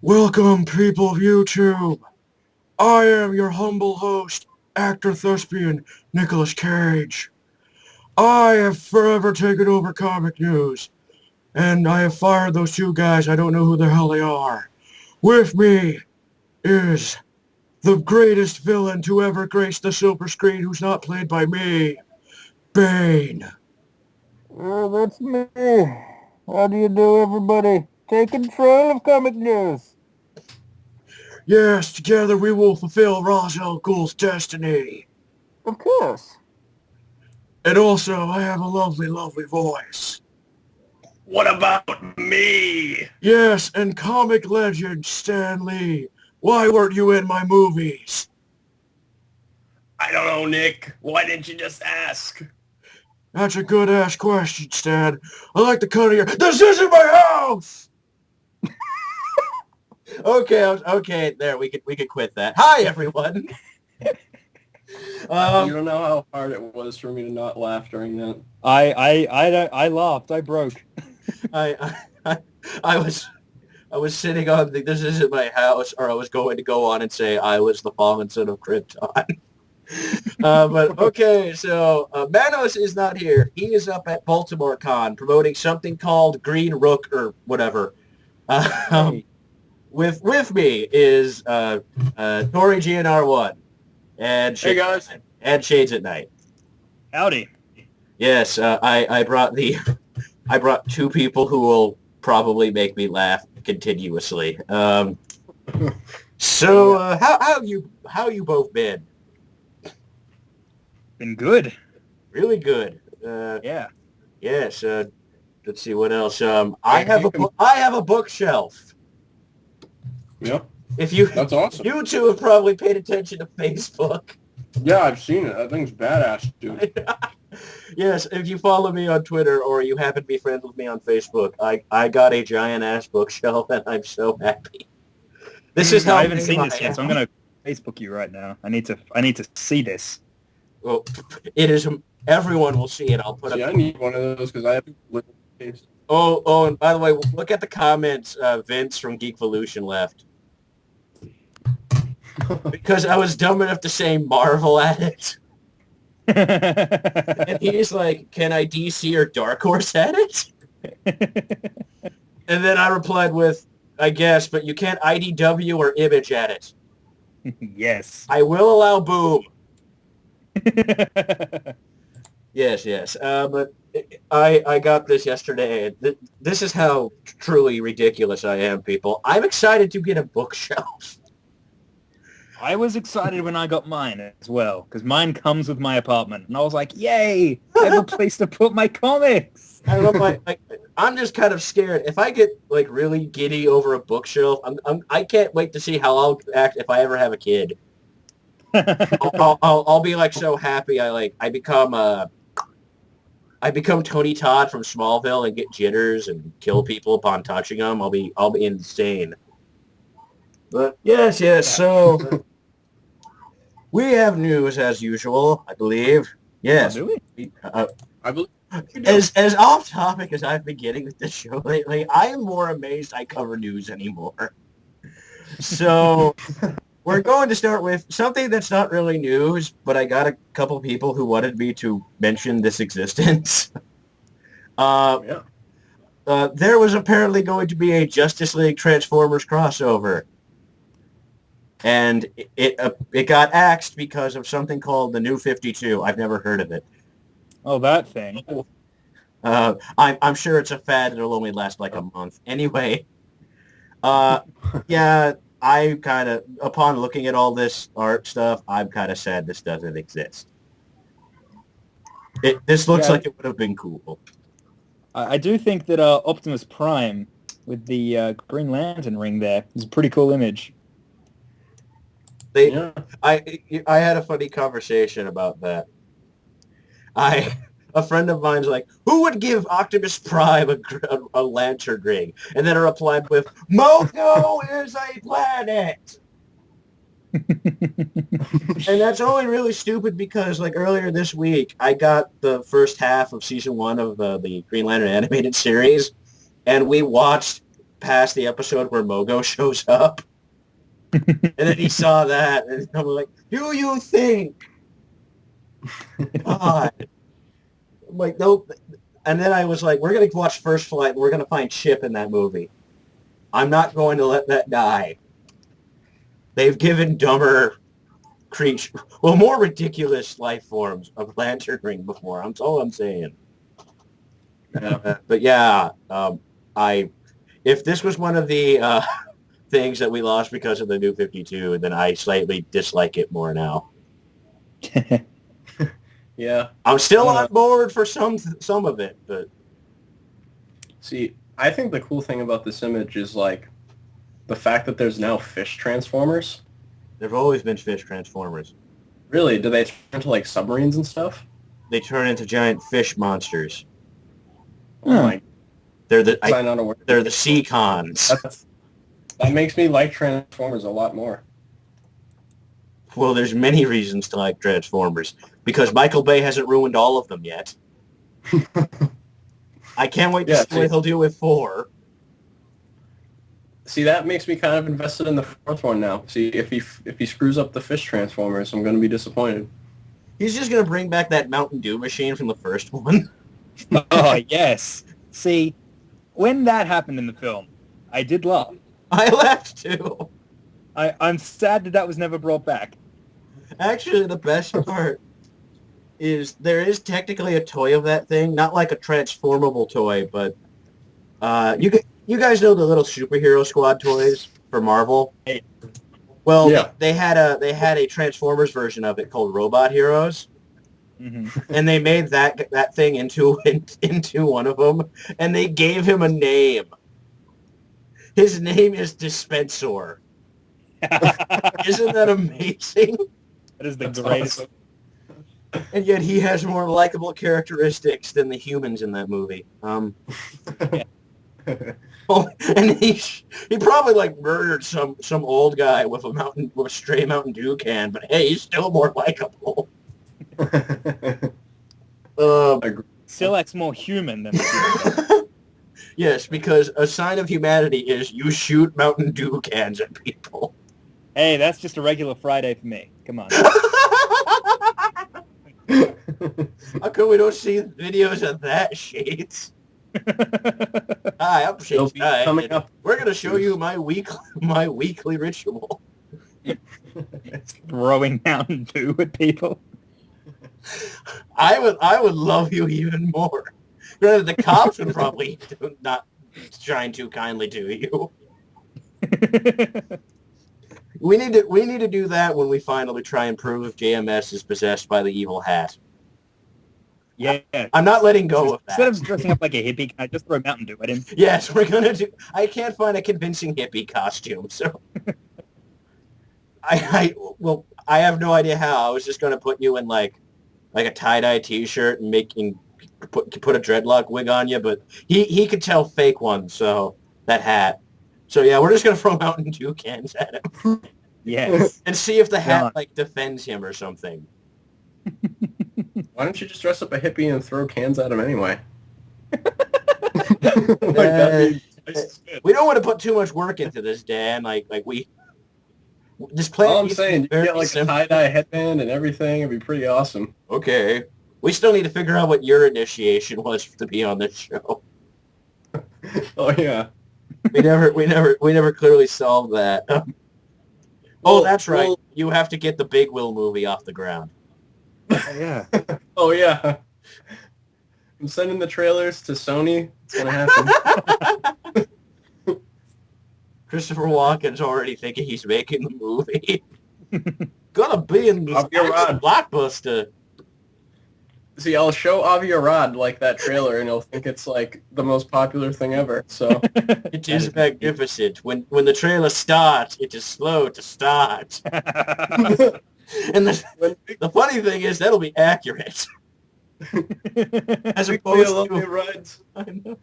Welcome, people of YouTube. I am your humble host, actor thespian Nicolas Cage. I have forever taken over comic news, and I have fired those two guys. I don't know who the hell they are. With me is the greatest villain to ever grace the silver screen who's not played by me, Bane. That's me. How do you do, everybody? Take control of comic news. Yes, together we will fulfill Ra's al Ghul's destiny. Of course. And also, I have a lovely, lovely voice. What about me? Yes, and comic legend Stan Lee. Why weren't you in my movies? I don't know, Nick. Why didn't you just ask? That's a good-ass question, Stan. I like the cut of your... This isn't my house! Okay, there, we could quit that. Hi, everyone! You don't know how hard it was for me to not laugh during that. I laughed. I broke. I was sitting on the "This isn't my house," or I was going to go on and say I was the fallen son of Krypton. But okay, so Manos is not here. He is up at Baltimore Con promoting something called Green Rook or whatever. With me is Tori GNR1 and Hey, guys. and Shades at Night. Howdy. Yes, I brought two people who will probably make me laugh continuously. So how you both been? Been good. Really good. Yeah. Yes. Let's see what else. I have a bookshelf. Yep. That's awesome. You two have probably paid attention to Facebook. Yeah, I've seen it. That thing's badass, dude. Yes, if you follow me on Twitter or you happen to be friends with me on Facebook, I got a giant-ass bookshelf, and I'm so happy. This is how I haven't seen this yet, so I'm gonna Facebook you right now. I need to see this. Well, it is. Everyone will see it. I'll put See, up. I need one of those because I have little taste. Oh, and by the way, look at the comments. Vince from Geekvolution left because I was dumb enough to say Marvel at it. And he's like, can I DC or Dark Horse at it? And then I replied with, I guess, but you can't IDW or Image at it. Yes. I will allow Boom. Yes. But I got this yesterday. This is how truly ridiculous I am, people. I'm excited to get a bookshelf. I was excited when I got mine as well, because mine comes with my apartment, and I was like, "Yay! I have a place to put my comics." I don't know, I'm just kind of scared. If I get like really giddy over a bookshelf, I can't wait to see how I'll act if I ever have a kid. I'll be like so happy. I become Tony Todd from Smallville and get jitters and kill people upon touching them. I'll be insane. But yes. So we have news as usual, I believe. Yes. Oh, do we? I believe. As off topic as I've been getting with this show lately, I am more amazed I cover news anymore. So we're going to start with something that's not really news, but I got a couple people who wanted me to mention this existence. There was apparently going to be a Justice League Transformers crossover. And it got axed because of something called the New 52. I've never heard of it. Oh, that thing. I'm sure it's a fad that'll only last like a month. Anyway, yeah, I kind of, upon looking at all this art stuff, I'm kind of sad this doesn't exist. This looks like it would have been cool. I do think that Optimus Prime with the Green Lantern ring there is a pretty cool image. I had a funny conversation about that. A friend of mine's like, who would give Optimus Prime a lantern ring? And then I replied with, Moko is a planet! And that's only really stupid because, like, earlier this week, I got the first half of season 1 of the Green Lantern animated series, and we watched past the episode where Mogo shows up. And then he saw that, and I'm like, do you think? God. I'm like, nope. And then I was like, we're going to watch First Flight, and we're going to find Chip in that movie. I'm not going to let that die. They've given dumber creature, well, more ridiculous life forms a lantern ring before. That's all I'm saying. But yeah, if this was one of the things that we lost because of the New 52, then I slightly dislike it more now. Yeah. I'm still on board for some of it, but See, I think the cool thing about this image is like the fact that there's now fish transformers. there've always been fish transformers. Really? Do they turn into like submarines and stuff? They turn into giant fish monsters. Oh my! They're the I'm not aware. they're the sea cons. That makes me like Transformers a lot more. Well, there's many reasons to like Transformers because Michael Bay hasn't ruined all of them yet. I can't wait to see what he'll do with 4. See, that makes me kind of invested in the 4th one now. See, if he screws up the fish Transformers, I'm going to be disappointed. He's just gonna bring back that Mountain Dew machine from the first one. Oh, yes. See, when that happened in the film, I did laugh. I laughed too. I'm sad that was never brought back. Actually, the best part is there is technically a toy of that thing, not like a transformable toy, but you guys know the little superhero squad toys for Marvel? Well, yeah. they had a Transformers version of it called Robot Heroes. Mm-hmm. And they made that thing into one of them, and they gave him a name. His name is Dispensor. Isn't that amazing? That is the greatest. Awesome. And yet he has more likable characteristics than the humans in that movie. And he probably like murdered some old guy with a stray Mountain Dew can, but hey, he's still more likable. Still acts more human than the human. Yes, because a sign of humanity is you shoot Mountain Dew cans at people. Hey, that's just a regular Friday for me. Come on. How come we don't see videos of that, Shades? Hi, I'm Shades. Coming up. We're gonna show you my weekly ritual. Throwing Mountain Dew at people. I would love you even more. Granted, the cops would probably not shine too kindly to you. We need to do that when we finally try and prove if JMS is possessed by the evil hat. Yeah. I'm not letting go of that. Instead of dressing up like a hippie, can I just throw Mountain Dew at him? Yes, we're gonna do. I can't find a convincing hippie costume, so I have no idea how. I was just gonna put you in like a tie-dye T-shirt and put a dreadlock wig on you, but he could tell fake ones, so that hat. So yeah, we're just gonna throw Mountain Dew cans at him. Yes. And see if the hat like defends him or something. Why don't you just dress up a hippie and throw cans at him anyway? We don't want to put too much work into this, Dan. Like we just play. All I'm saying, you get like a tie-dye headband and everything. It'd be pretty awesome. Okay. We still need to figure out what your initiation was to be on this show. Oh yeah. We never clearly solved that. That's right. Well, you have to get the Big Will movie off the ground. Yeah. Oh yeah. I'm sending the trailers to Sony. It's gonna happen. Christopher Walken's already thinking he's making the movie. Gonna be in this blockbuster. See, I'll show Avi Arad like that trailer, and he'll think it's like the most popular thing ever. So it is magnificent. When the trailer starts, it is slow to start. And the funny thing is that'll be accurate. As opposed to rides. I know.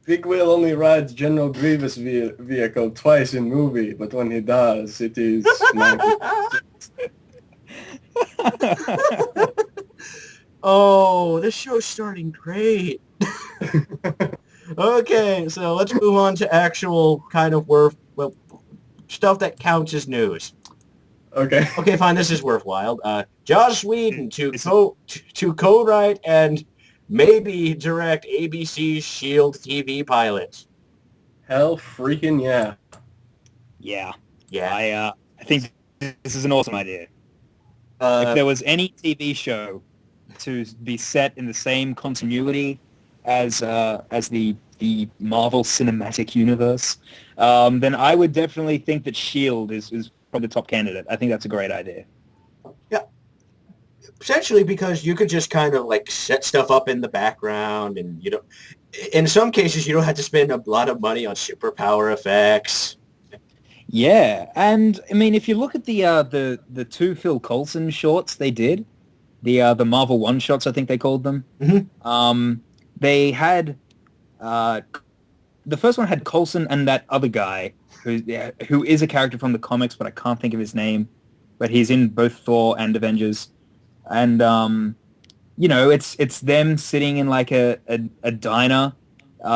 Big Will only rides General Grievous vehicle twice in movie, but when he does, it is. Oh, this show's starting great. Okay, so let's move on to actual kind of stuff that counts as news. Okay. Okay, fine. This is worthwhile. Joss Whedon This is- to co-write and maybe direct ABC's S.H.I.E.L.D. TV pilots. Hell freaking yeah. Yeah. Yeah. I think this is an awesome idea. If Uh, there was any TV show to be set in the same continuity as the Marvel Cinematic Universe, then I would definitely think that S.H.I.E.L.D. is probably the top candidate. I think that's a great idea. essentially because you could just kind of like set stuff up in the background, and in some cases you don't have to spend a lot of money on superpower effects. Yeah, and I mean, if you look at the two Phil Coulson shorts they did, the Marvel One shots, I think they called them. Mhm. They had the first one had Coulson and that other guy who is a character from the comics, but I can't think of his name. But he's in both Thor and Avengers, and it's them sitting in like a diner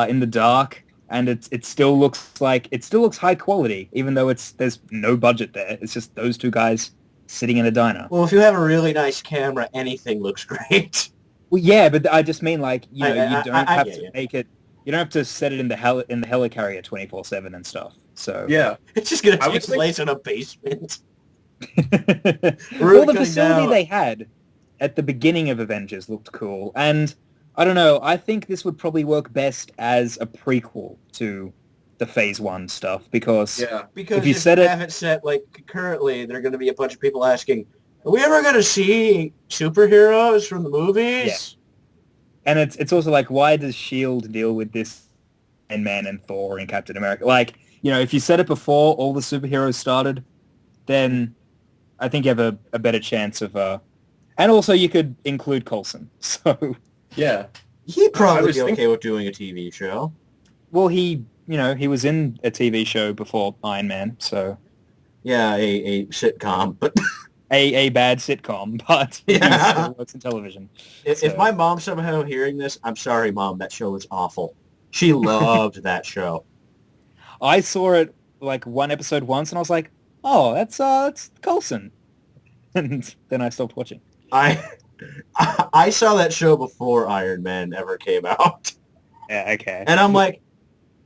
in the dark, and it still looks high quality, even though there's no budget there. It's just those two guys sitting in a diner. Well, if you have a really nice camera, anything looks great. Well, yeah, but I just mean like you don't I have get to you. make it. You don't have to set it in the helicarrier 24/7 and stuff. So Yeah. It's just gonna I would take think- place in a basement. well, the cutting facility down. they had at the beginning of Avengers looked cool, and I don't know. I think this would probably work best as a prequel to the Phase One stuff because Yeah. Because if you if set you it- have it set like concurrently, there are going to be a bunch of people asking, "Are we ever going to see superheroes from the movies?" and it's also like, why does Shield deal with this Iron Man and Thor and Captain America? Like, if you set it before all the superheroes started, then I think you have a better chance of. And also, you could include Coulson. So, Yeah. He'd probably was be okay thinking- with doing a TV show. well, he was in a TV show before Iron Man, so Yeah, a sitcom. But a bad sitcom, but he Yeah. still works in television. if So- my mom's somehow hearing this, I'm sorry, Mom. That show was awful. She loved that show. I saw it like one episode once, and I was like, "Oh, that's Coulson," and then I stopped watching. I saw that show before Iron Man ever came out. Yeah, okay. And I'm like,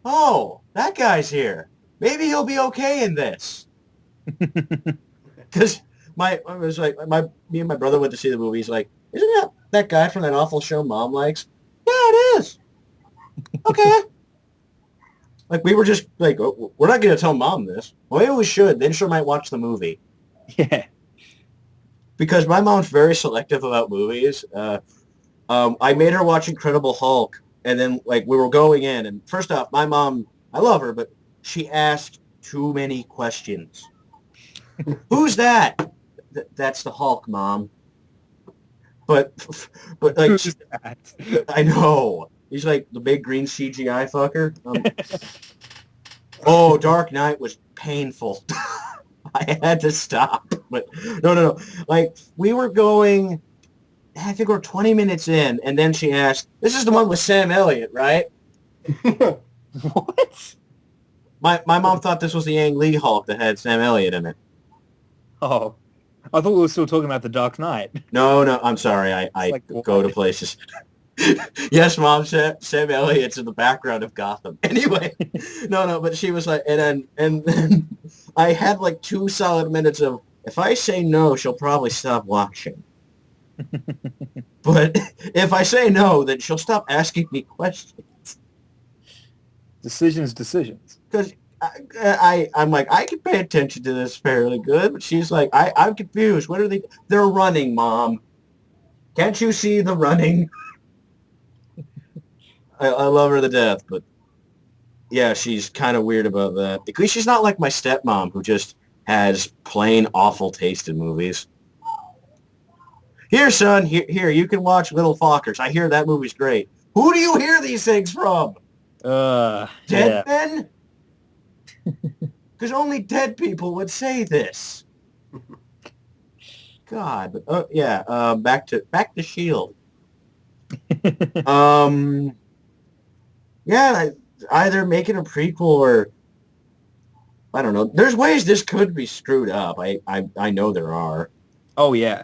oh, that guy's here. Maybe he'll be okay in this. Because me and my brother went to see the movie. He's like, isn't that guy from that awful show Mom likes? Yeah, it is. Okay. Like, we were just like, oh, we're not going to tell Mom this. Well, maybe we should. Then she might watch the movie. Yeah. Because my mom's very selective about movies. I made her watch Incredible Hulk, and then like we were going in, and first off, my mom, I love her, but she asked too many questions. Who's that? That's the Hulk, Mom. But like Who's that? I know he's like the big green CGI fucker. Oh, Dark Knight was painful. I had to stop. But no. Like, we were going, I think we're 20 minutes in, and then she asked, this is the one with Sam Elliott, right? What? My mom thought this was the Ang Lee Hulk that had Sam Elliott in it. Oh, I thought we were still talking about the Dark Knight. No, I'm sorry. I like, go to places. Yes, Mom, Sam Elliott's in the background of Gotham. Anyway, no, but she was like, and then I had like 2 solid minutes of, if I say no, she'll probably stop watching. But if I say no, then she'll stop asking me questions. Decisions. Because I'm like, I can pay attention to this fairly good, but she's like, I'm confused. What are they? They're running, Mom. Can't you see the running? I love her to death, but yeah, she's kind of weird about that. Because she's not like my stepmom, who just has plain awful taste in movies. Here, son, here, you can watch Little Fockers. I hear that movie's great. Who do you hear these things from? Yeah. Dead men? Because only dead people would say this. God, but back to S.H.I.E.L.D. Yeah, either making a prequel or I don't know. There's ways this could be screwed up. I know there are. Oh yeah,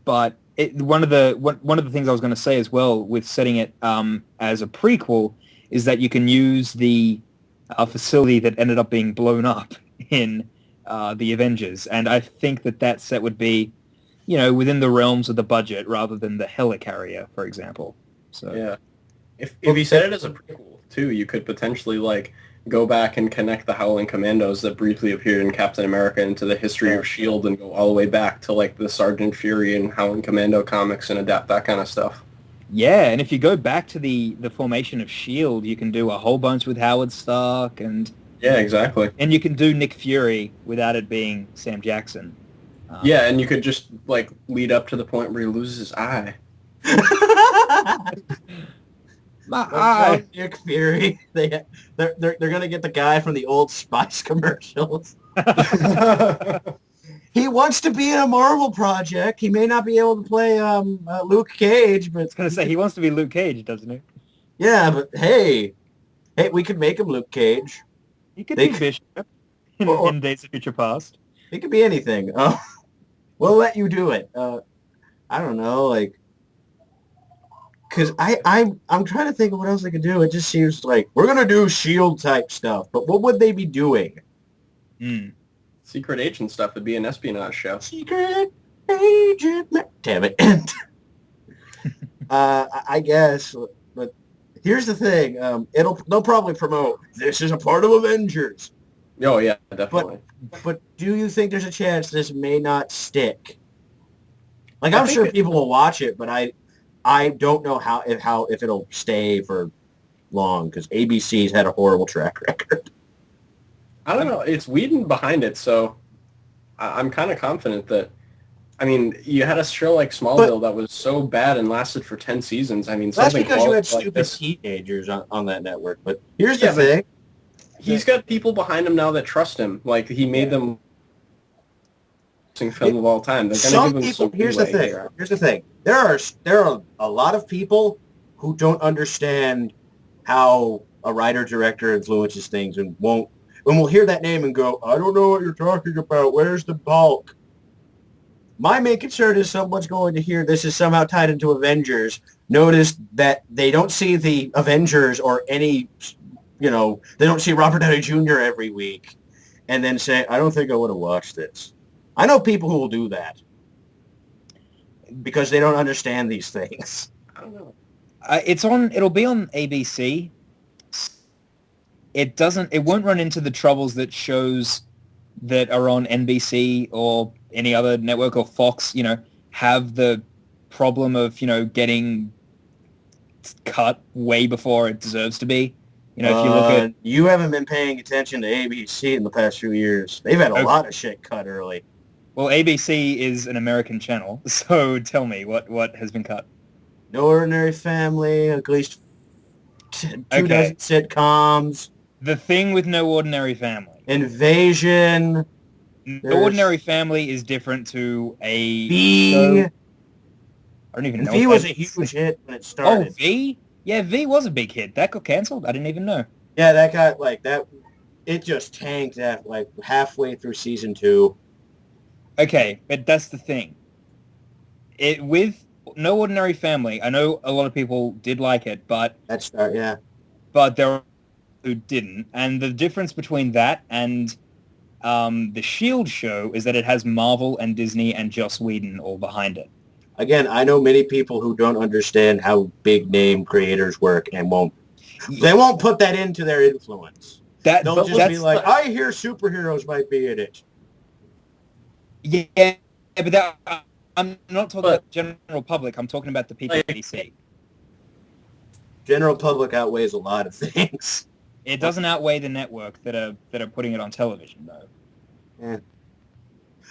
but one of the things I was going to say as well with setting it as a prequel is that you can use the facility that ended up being blown up in the Avengers, and I think that set would be, within the realms of the budget rather than the helicarrier, for example. So Yeah. If you set it as a prequel too, you could potentially like go back and connect the Howling Commandos that briefly appeared in Captain America into the history of S.H.I.E.L.D. and go all the way back to like the Sergeant Fury and Howling Commando comics and adapt that kind of stuff. yeah, and if you go back to the formation of S.H.I.E.L.D., you can do a whole bunch with Howard Stark Yeah, exactly. and you can do Nick Fury without it being Sam Jackson. Yeah, and you could just like lead up to the point where he loses his eye. My Well, eye. Nick Fury. They're gonna get the guy from the old Spice commercials. He wants to be in a Marvel project. He may not be able to play Luke Cage, but I was going to say, he wants to be Luke Cage, doesn't he? yeah, but hey, we could make him Luke Cage. He could They be could- Bishop in Days of Future Past. It could be anything. We'll let you do it. I don't know, like, because I'm trying to think of what else they could do. It just seems like we're gonna do Shield type stuff, but what would they be doing? Mm. Secret agent stuff would be an espionage show. Secret agent. Damn it. I guess, but here's the thing. They'll probably promote this is a part of Avengers. Oh yeah, definitely. But do you think there's a chance this may not stick? Like I I'm think sure people will watch it, but I don't know if it'll stay for long because ABC's had a horrible track record. I don't know. It's Whedon behind it, so I'm kind of confident that. I mean, you had a show like Smallville that was so bad and lasted for 10 seasons. I mean, That's something because you had like stupid this. teenagers on that network. But here's the Yeah, but thing. He's got people behind him now that trust him. Like he made them film of all time. They're gonna Some give him people. some Here's the leeway. thing. Here's the thing. There are a lot of people who don't understand how a writer director influences things and will hear that name and go, I don't know what you're talking about. Where's the bulk? My main concern is someone's going to hear this is somehow tied into Avengers. Notice that they don't see the Avengers or any, they don't see Robert Downey Jr. every week and then say, I don't think I would have watched this. I know people who will do that because they don't understand these things. I don't know. It'll be on ABC. It won't run into the troubles that shows that are on NBC or any other network or Fox, have the problem of, getting cut way before it deserves to be. If you look at... You haven't been paying attention to ABC in the past few years. They've had a lot of shit cut early. Well, ABC is an American channel, so tell me, what has been cut? No Ordinary Family, at least two dozen sitcoms. The Thing with No Ordinary Family. Invasion. No Ordinary Family is different to a V. show. I don't even know. V was a huge hit when it started. Oh, V? Yeah, V was a big hit. That got canceled? I didn't even know. Yeah, that got that. It just tanked at halfway through season 2. Okay, but that's the thing. With No Ordinary Family, I know a lot of people did like it, but Yeah. But there are who didn't, and the difference between that and the S.H.I.E.L.D. show is that it has Marvel and Disney and Joss Whedon all behind it. Again, I know many people who don't understand how big name creators work and they won't put that into their influence. They'll just be like, I hear superheroes might be in it. Yeah, but I'm not talking about the general public. I'm talking about the people at DC. General public outweighs a lot of things. It doesn't outweigh the network that are putting it on television, though. Yeah.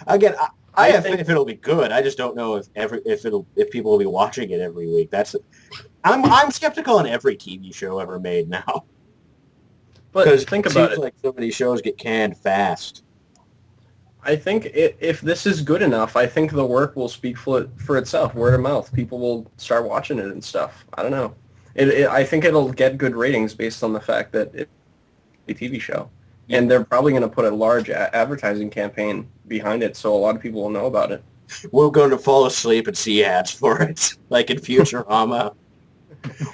Again, I have faith it'll be good. I just don't know if people will be watching it every week. I'm skeptical on every TV show ever made now. But think about it. Like so many shows get canned fast. I think if this is good enough, I think the work will speak for itself, word of mouth. People will start watching it and stuff. I don't know. I think it'll get good ratings based on the fact that it's a TV show. And they're probably going to put a large advertising campaign behind it, so a lot of people will know about it. We're going to fall asleep and see ads for it, like in Futurama.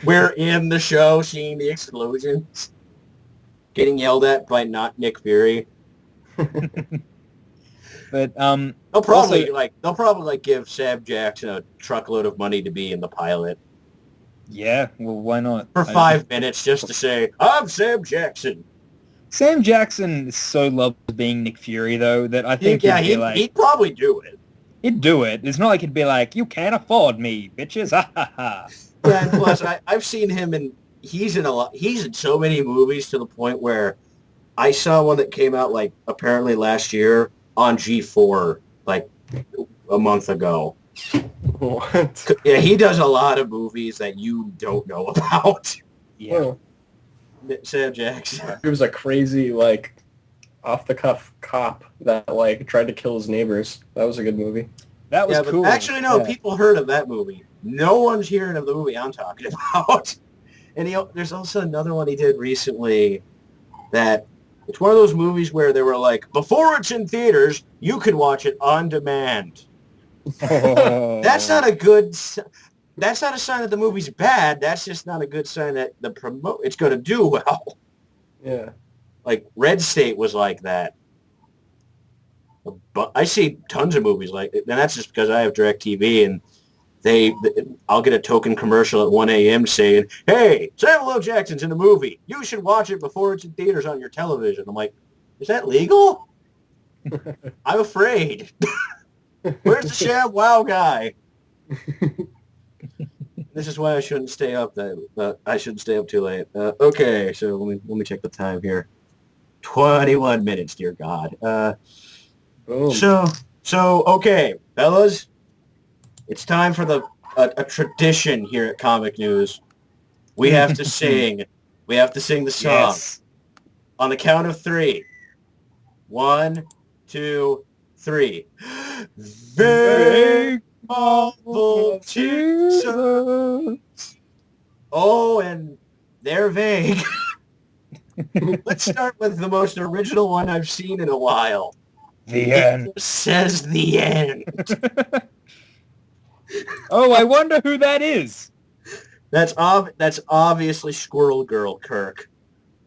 We're in the show seeing the explosions, getting yelled at by not Nick Fury. But They'll probably give Sam Jackson a truckload of money to be in the pilot yeah, well, why not? for 5 minutes just to say, "I'm Sam Jackson." Sam Jackson so loves being Nick Fury, though, that I think He'd probably do it. he'd do it. It's not like he'd be like, "You can't afford me, bitches." Ha ha ha. Yeah, and plus, I've seen him he's in so many movies to the point where I saw one that came out like apparently last year on G4 like a month ago. What? Yeah, he does a lot of movies that you don't know about. Yeah. Sam Jackson. He was a crazy, like, off-the-cuff cop that, like, tried to kill his neighbors. That was a good movie. That was cool. Actually, no, Yeah. people heard of that movie. No one's hearing of the movie I'm talking about. And there's also another one he did recently that it's one of those movies where they were like, before it's in theaters, you can watch it on demand. Oh. That's not a sign that the movie's bad. That's just not a good sign that it's going to do well. Yeah. Like Red State was like that. But I see tons of movies like it, and that's just because I have DirecTV, and I'll get a token commercial at 1 a.m. saying, "Hey, Samuel L. Jackson's in the movie. You should watch it before it's in theaters on your television." I'm like, is that legal? I'm afraid. Where's the Shab Wow guy? This is why I shouldn't stay up. I shouldn't stay up too late. Okay, so let me check the time here. 21 minutes, dear God. Boom. So okay, fellas, it's time for a tradition here at Comic News. We have to sing. We have to sing the song Yes. on the count of 3. 1, 2, 3. Vague Marvel teasers. Oh, and they're vague. Let's start with the most original one I've seen in a while. The It says the end. Oh, I wonder who that is. That's obviously Squirrel Girl, Kirk.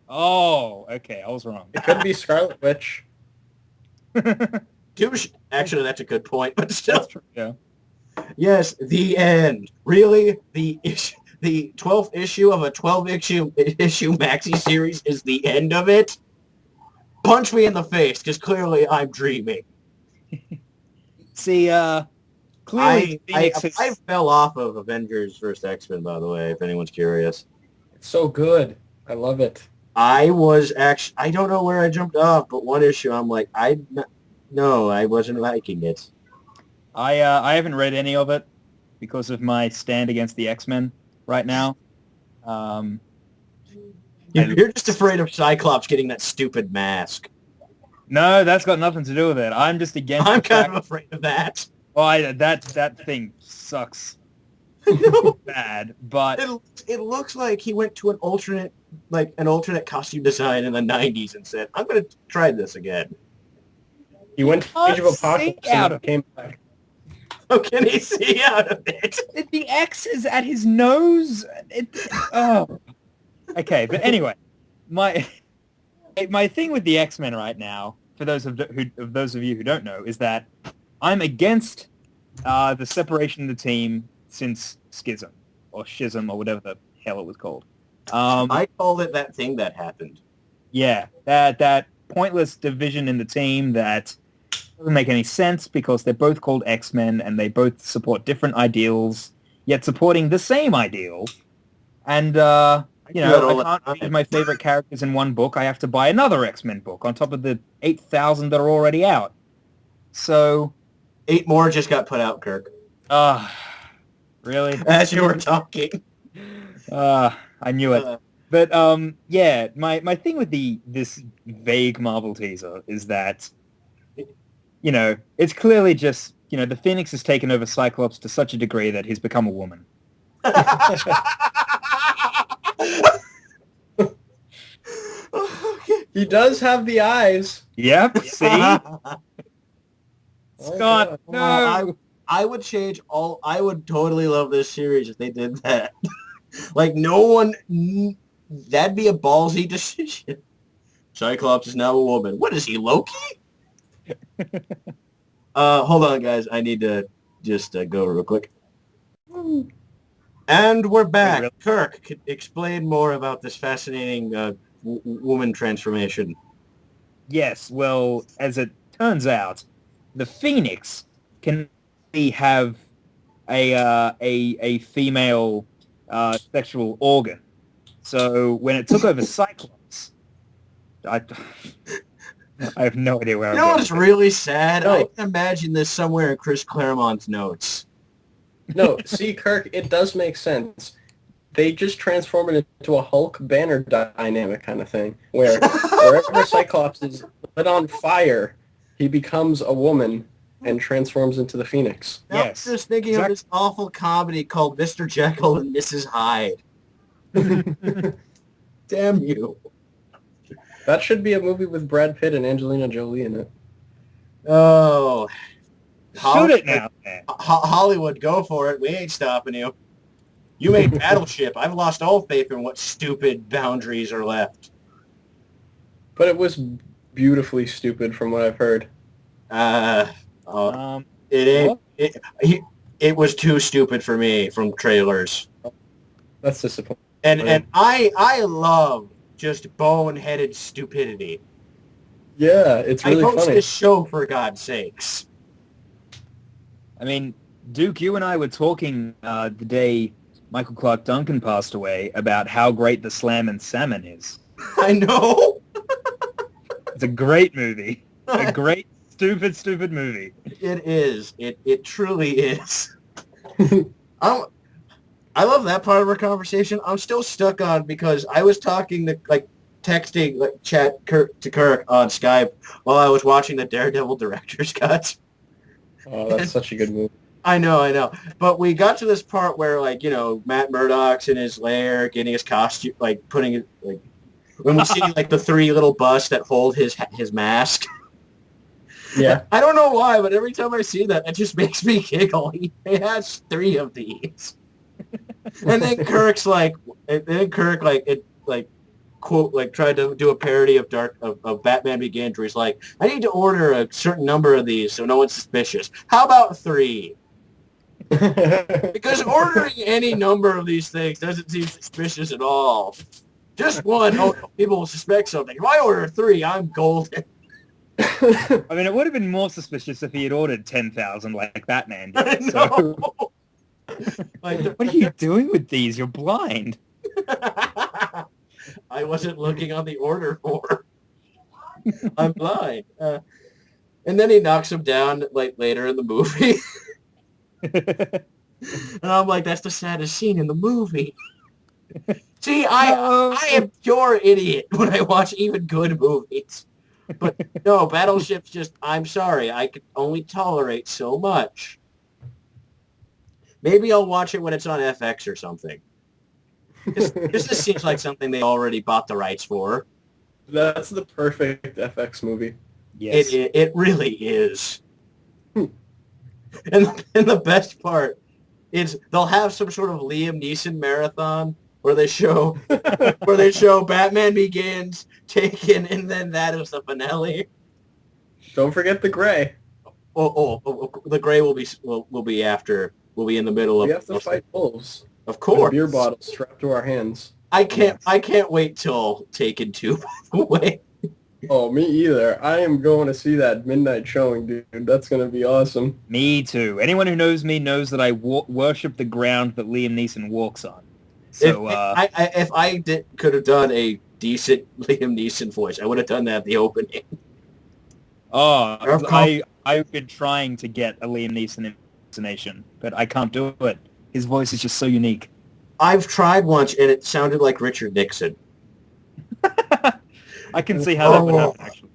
Oh, okay, I was wrong. It could be Scarlet Witch. Actually, that's a good point, but still. That's true, yeah. Yes, the end. Really? The 12th issue of a 12-issue maxi series is the end of it? Punch me in the face, because clearly I'm dreaming. See, clearly I Phoenix I fell off of Avengers vs. X-Men, by the way, if anyone's curious. It's so good. I love it. I don't know where I jumped off, but one issue I'm like, I wasn't liking it. I haven't read any of it because of my stand against the X-Men right now. You're just afraid of Cyclops getting that stupid mask. No, that's got nothing to do with it. I'm just against I'm the kind fact- of afraid of that. Oh, that thing sucks bad, but It looks like he went to an alternate costume design in the 90s and said, I'm going to try this again. He went to Age of Apocalypse out and of came back. How can he see out of it? the X is at his nose. Oh. Okay, but anyway, my thing with the X-Men right now, for those of you who don't know, is that I'm against the separation of the team since Schism or Schism or whatever the hell it was called. I called it that thing that happened. Yeah, that pointless division in the team that doesn't make any sense because they're both called X-Men and they both support different ideals, yet supporting the same ideal. And, I can't read my favorite characters in one book. I have to buy another X-Men book on top of the 8,000 that are already out. So... 8 more just got put out, Kirk. Really? As you were talking. I knew it. But yeah, my thing with this vague Marvel teaser is that, it's clearly just, the Phoenix has taken over Cyclops to such a degree that he's become a woman. Okay. He does have the eyes. Yep, see? Oh, Scott, God. no! I would change all. I would totally love this series if they did that. Like no one. That'd be a ballsy decision. Cyclops is now a woman. What is he, Loki? Hold on, guys. I need to just go real quick. And we're back. really? Kirk, could explain more about this fascinating woman transformation. Yes, well, as it turns out, the Phoenix can have a female sexual organ. So when it took over Cyclops, I have no idea where You I'm know going. what's really sad? No. I can imagine this somewhere in Chris Claremont's notes. No, see, Kirk, it does make sense. They just transform it into a Hulk banner dynamic kind of thing, where wherever Cyclops is lit on fire, he becomes a woman and transforms into the Phoenix. Now Yes, I'm just thinking of this awful comedy called Mr. Jekyll and Mrs. Hyde. Damn you. That should be a movie with Brad Pitt and Angelina Jolie in it. Oh. Shoot it now, man. Hollywood, go for it. We ain't stopping you. You made Battleship. I've lost all faith in what stupid boundaries are left. But it was beautifully stupid from what I've heard. It ain't. What? It was too stupid for me from trailers. That's disappointing. And I love just boneheaded stupidity. Yeah, it's really I host funny. this show for God's sakes. I mean, Duke, you and I were talking the day Michael Clark Duncan passed away about how great the Slam and Salmon is. I know. It's a great movie. A great, stupid movie. It is. It truly is. I love that part of our conversation. I'm still stuck on because I was talking to texting chat to Kirk on Skype while I was watching the Daredevil director's cut. Oh, that's such a good movie. I know. But we got to this part where Matt Murdock's in his lair getting his costume, putting it when we see the three little busts that hold his mask. Yeah. I don't know why, but every time I see that, it just makes me giggle. He has three of these. And then Kirk's quote, tried to do a parody of Batman Begins, where he's like, I need to order a certain number of these so no one's suspicious. How about 3? Because ordering any number of these things doesn't seem suspicious at all. Just one, people will suspect something. If I order 3, I'm golden. I mean, it would have been more suspicious if he had ordered 10,000 like Batman did. I know. So, what are you doing with these? You're blind. I wasn't looking on the order form. I'm blind. And then he knocks him down later in the movie. And I'm like, that's the saddest scene in the movie. See, I am pure idiot when I watch even good movies. But no, Battleship's just, I'm sorry, I can only tolerate so much. Maybe I'll watch it when it's on FX or something. This seems like something they already bought the rights for. That's the perfect FX movie. Yes. It really is. And the best part is they'll have some sort of Liam Neeson marathon where they show Batman Begins, Taken, and then that is the finale. Don't forget the gray. The gray will be after. We'll be in the middle of. We have to fight wolves. Of With course. beer bottles strapped to our hands. I can't wait till Taken 2, by the way. Oh, me either. I am going to see that midnight showing, dude. That's going to be awesome. Me too. Anyone who knows me knows that I worship the ground that Liam Neeson walks on. So, if I could have done a decent Liam Neeson voice, I would have done that at the opening. I've been trying to get a Liam Neeson impersonation, but I can't do it. His voice is just so unique. I've tried once, and it sounded like Richard Nixon. I can see how that would happen, actually.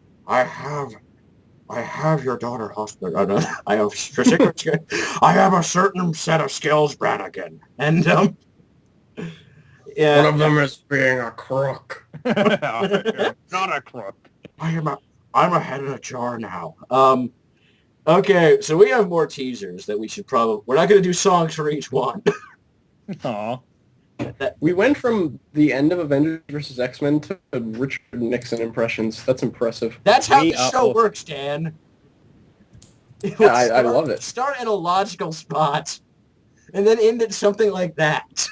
I have your daughter hospital. I have a certain set of skills, Brannigan. And Yeah. One of them is being a crook. Not a crook. I'm a head in a jar now. Okay, so we have more teasers that we should probably... We're not going to do songs for each one. Aw. We went from the end of Avengers vs. X-Men to Richard Nixon impressions. That's impressive. That's how We the are show awesome. works, Dan. Yeah, I love it. Start at a logical spot, and then end at something like that.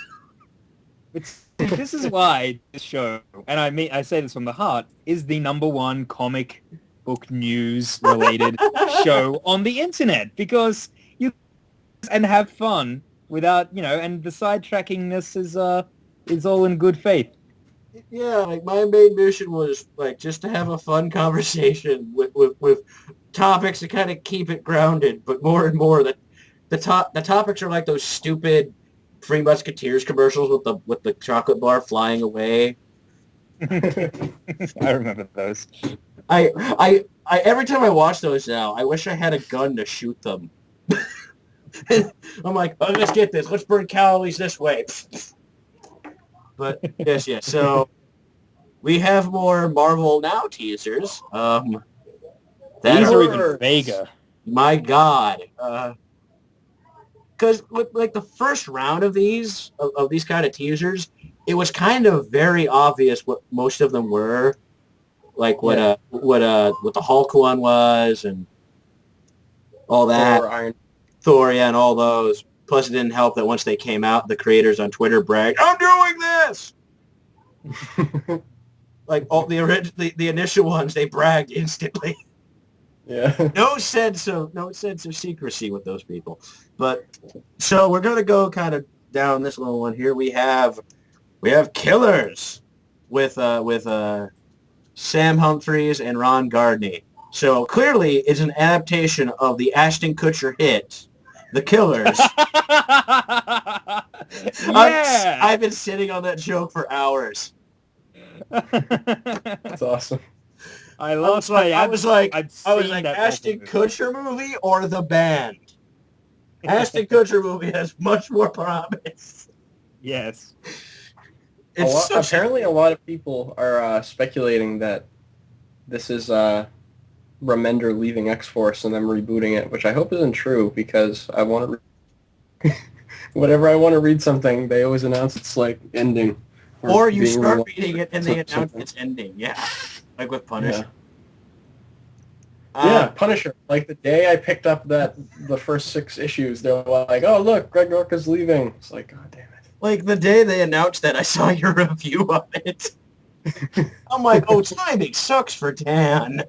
This is why this show, and I say this from the heart, is the #1 comic book news related show on the internet, because you and have fun without, and the sidetrackingness is all in good faith. Yeah, like my main mission was like just to have a fun conversation with topics to kind of keep it grounded, but more and more that the topics are like those stupid Three Musketeers commercials with the chocolate bar flying away. I remember those. I every time I watch those now, I wish I had a gun to shoot them. I'm like, oh, let's get this. Let's burn calories this way. But yes. So we have more Marvel Now teasers. That These are are even vaguer. my God. Because with like the first round of these kind of teasers, it was kind of very obvious what most of them were, like what the Hulk one was and all that. Or Iron. Thor, yeah, and all those. Plus, it didn't help that once they came out, the creators on Twitter bragged, "I'm doing this." Like all the initial ones, they bragged instantly. Yeah. No sense of secrecy with those people. But so we're gonna go kind of down this little one here. We have Killers with Sam Humphries and Ron Gardner. So clearly, it's an adaptation of the Ashton Kutcher hit, The Killers. Yeah. I've been sitting on that joke for hours. That's awesome. I was like, that Ashton awful Kutcher movie or the band? Ashton Kutcher movie has much more promise. Yes. Apparently, a lot of people are speculating that this is Remender leaving X-Force and them rebooting it, which I hope isn't true, because I want to... Whenever I want to read something, they always announce it's like ending. Or you being start relaunched reading it and or they announce something. it's ending. Yeah. Like with Punisher. Yeah, Punisher. Like the day I picked up the first 6 issues, they're like, "Oh look, Greg Rucka's leaving." It's like, God damn it! Like the day they announced that, I saw your review of it. I'm like, oh, timing sucks for Dan.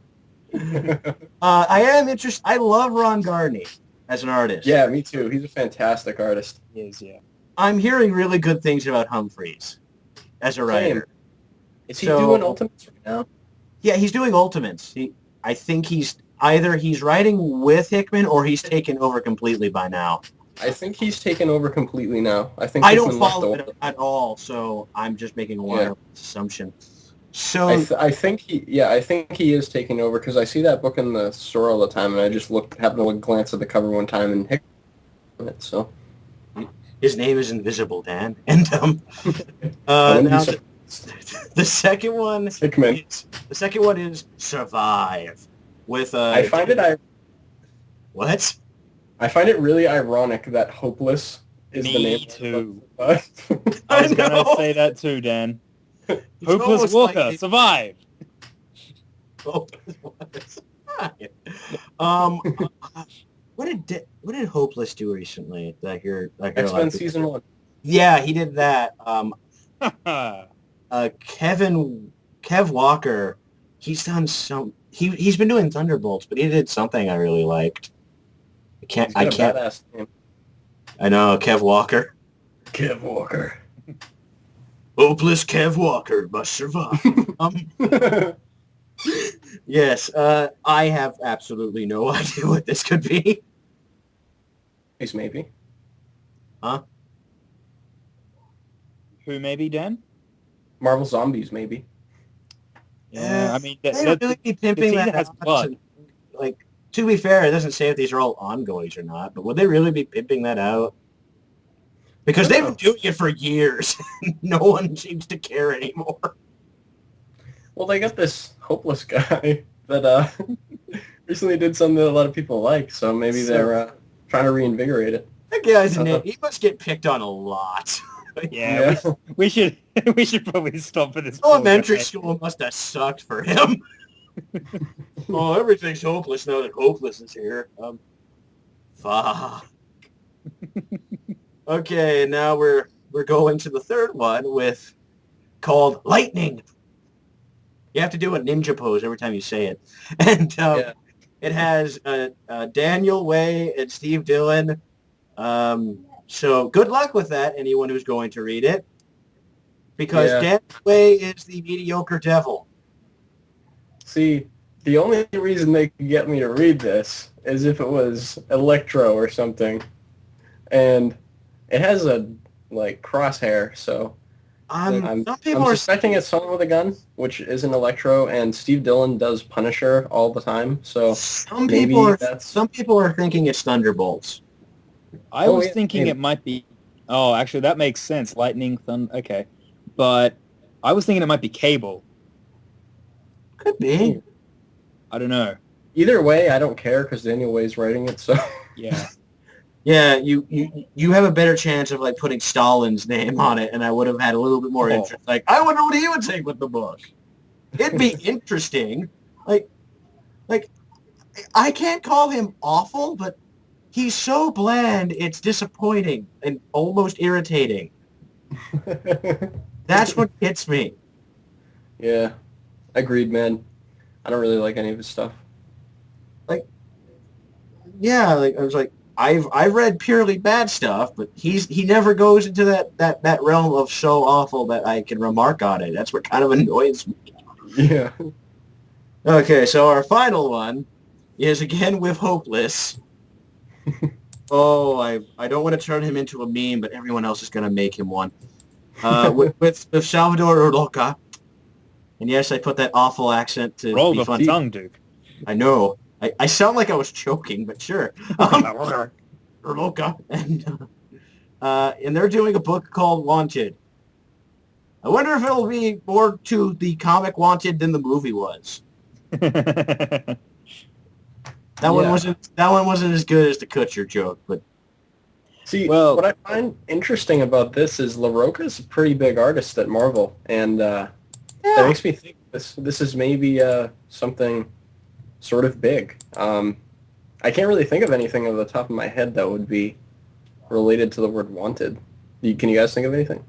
I am interested. I love Ron Gardner as an artist. Yeah, me too. He's a fantastic artist. He is, yeah. I'm hearing really good things about Humphries as a writer. Is he doing Ultimates right now? Yeah, he's doing Ultimates. I think he's writing with Hickman or he's taken over completely by now. I think he's taken over completely now. I think I Hickman don't left follow over. it at all, so I'm just making a wild assumption. So I think he is taking over, because I see that book in the store all the time, and I just happened to glance at the cover one time and Hickman on it. So his name is invisible, Dan. And now the second one. Hickman. The second one is Survive with I find it what? I find it really ironic that Hopeless is the name. Me too. I I was going know. to say that too, Dan. It's Hopeless almost Walker, like survive! Hopeless was. What did Hopeless do recently? Did I hear a lot X-Men of people- Season 1. Yeah, he did that. Kev Walker, he's done some. He's been doing Thunderbolts, but he did something I really liked. I can't. Badass name. I know Kev Walker. Kev Walker. Hopeless Kev Walker must survive. Yes, I have absolutely no idea what this could be. Maybe. Huh? Who maybe, Dan? Marvel Zombies, maybe. Yeah, I mean, They would really be pimping the that teaser has out blood. to- like, to be fair, it doesn't say if these are all ongoings or not, but would they really be pimping that out? Because they've been doing it for years. No one seems to care anymore. Well, they got this hopeless guy that recently did something that a lot of people like, so maybe they're trying to reinvigorate it. That guy's name, he must get picked on a lot. Yeah, we should probably stop for this. Elementary school must have sucked for him. Oh, everything's hopeless now that Hopeless is here. Fuck. Okay, now we're going to the third one called Lightning. You have to do a ninja pose every time you say it. And it has Daniel Way and Steve Dillon. So good luck with that, anyone who's going to read it. Because Daniel Way is the mediocre devil. See, the only reason they could get me to read this is if it was Electro or something. And it has a, crosshair, so... I'm suspecting it's someone with a gun, which isn't Electro, and Steve Dillon does Punisher all the time, so some people are thinking it's Thunderbolts. I was thinking it might be... Oh, actually, that makes sense. Lightning, okay. But I was thinking it might be Cable. Could be. I don't know. Either way, I don't care, because Daniel Way's writing it, so... Yeah. Yeah, you have a better chance of putting Stalin's name on it, and I would have had a little bit more interest. I wonder what he would take with the book. It'd be interesting. I can't call him awful, but he's so bland, it's disappointing and almost irritating. That's what gets me. Yeah, agreed, man. I don't really like any of his stuff. I was like. I've read purely bad stuff, but he never goes into that realm of so awful that I can remark on it. That's what kind of annoys me. Yeah. Okay, so our final one is again with Hopeless. Oh, I don't want to turn him into a meme, but everyone else is going to make him one. With Salvador Urloca. And yes, I put that awful accent to roll be the funny. tongue, Duke. I know. I sound like I was choking, but sure. Urloca. And they're doing a book called Wanted. I wonder if it'll be more to the comic Wanted than the movie was. That one wasn't as good as the Kutcher joke, but see, what I find interesting about this is LaRocca's a pretty big artist at Marvel, and that makes me think this is maybe something sort of big. I can't really think of anything off the top of my head that would be related to the word wanted. Can you guys think of anything?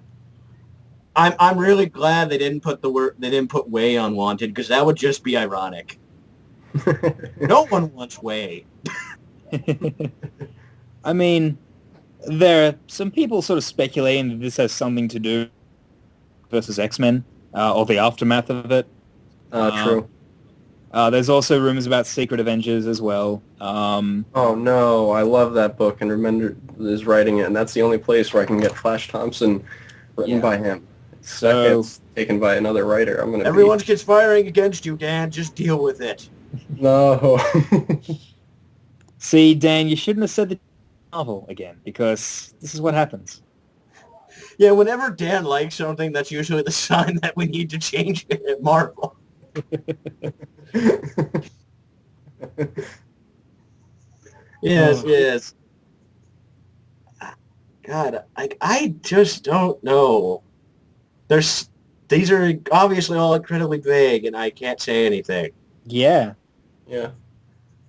I'm really glad they didn't put Way on Wanted, because that would just be ironic. No one wants Way. I mean, there are some people sort of speculating that this has something to do versus X-Men, or the aftermath of it. True. There's also rumors about Secret Avengers as well. Oh no, I love that book, and Remender is writing it, and that's the only place where I can get Flash Thompson written by him. So it's taken by another writer. Everyone's conspiring against you, Dan. Just deal with it. No. See, Dan, you shouldn't have said the novel again, because this is what happens. Yeah, whenever Dan likes something, that's usually the sign that we need to change it at Marvel. Yes. God, I just don't know. These are obviously all incredibly vague, and I can't say anything. Yeah. Yeah.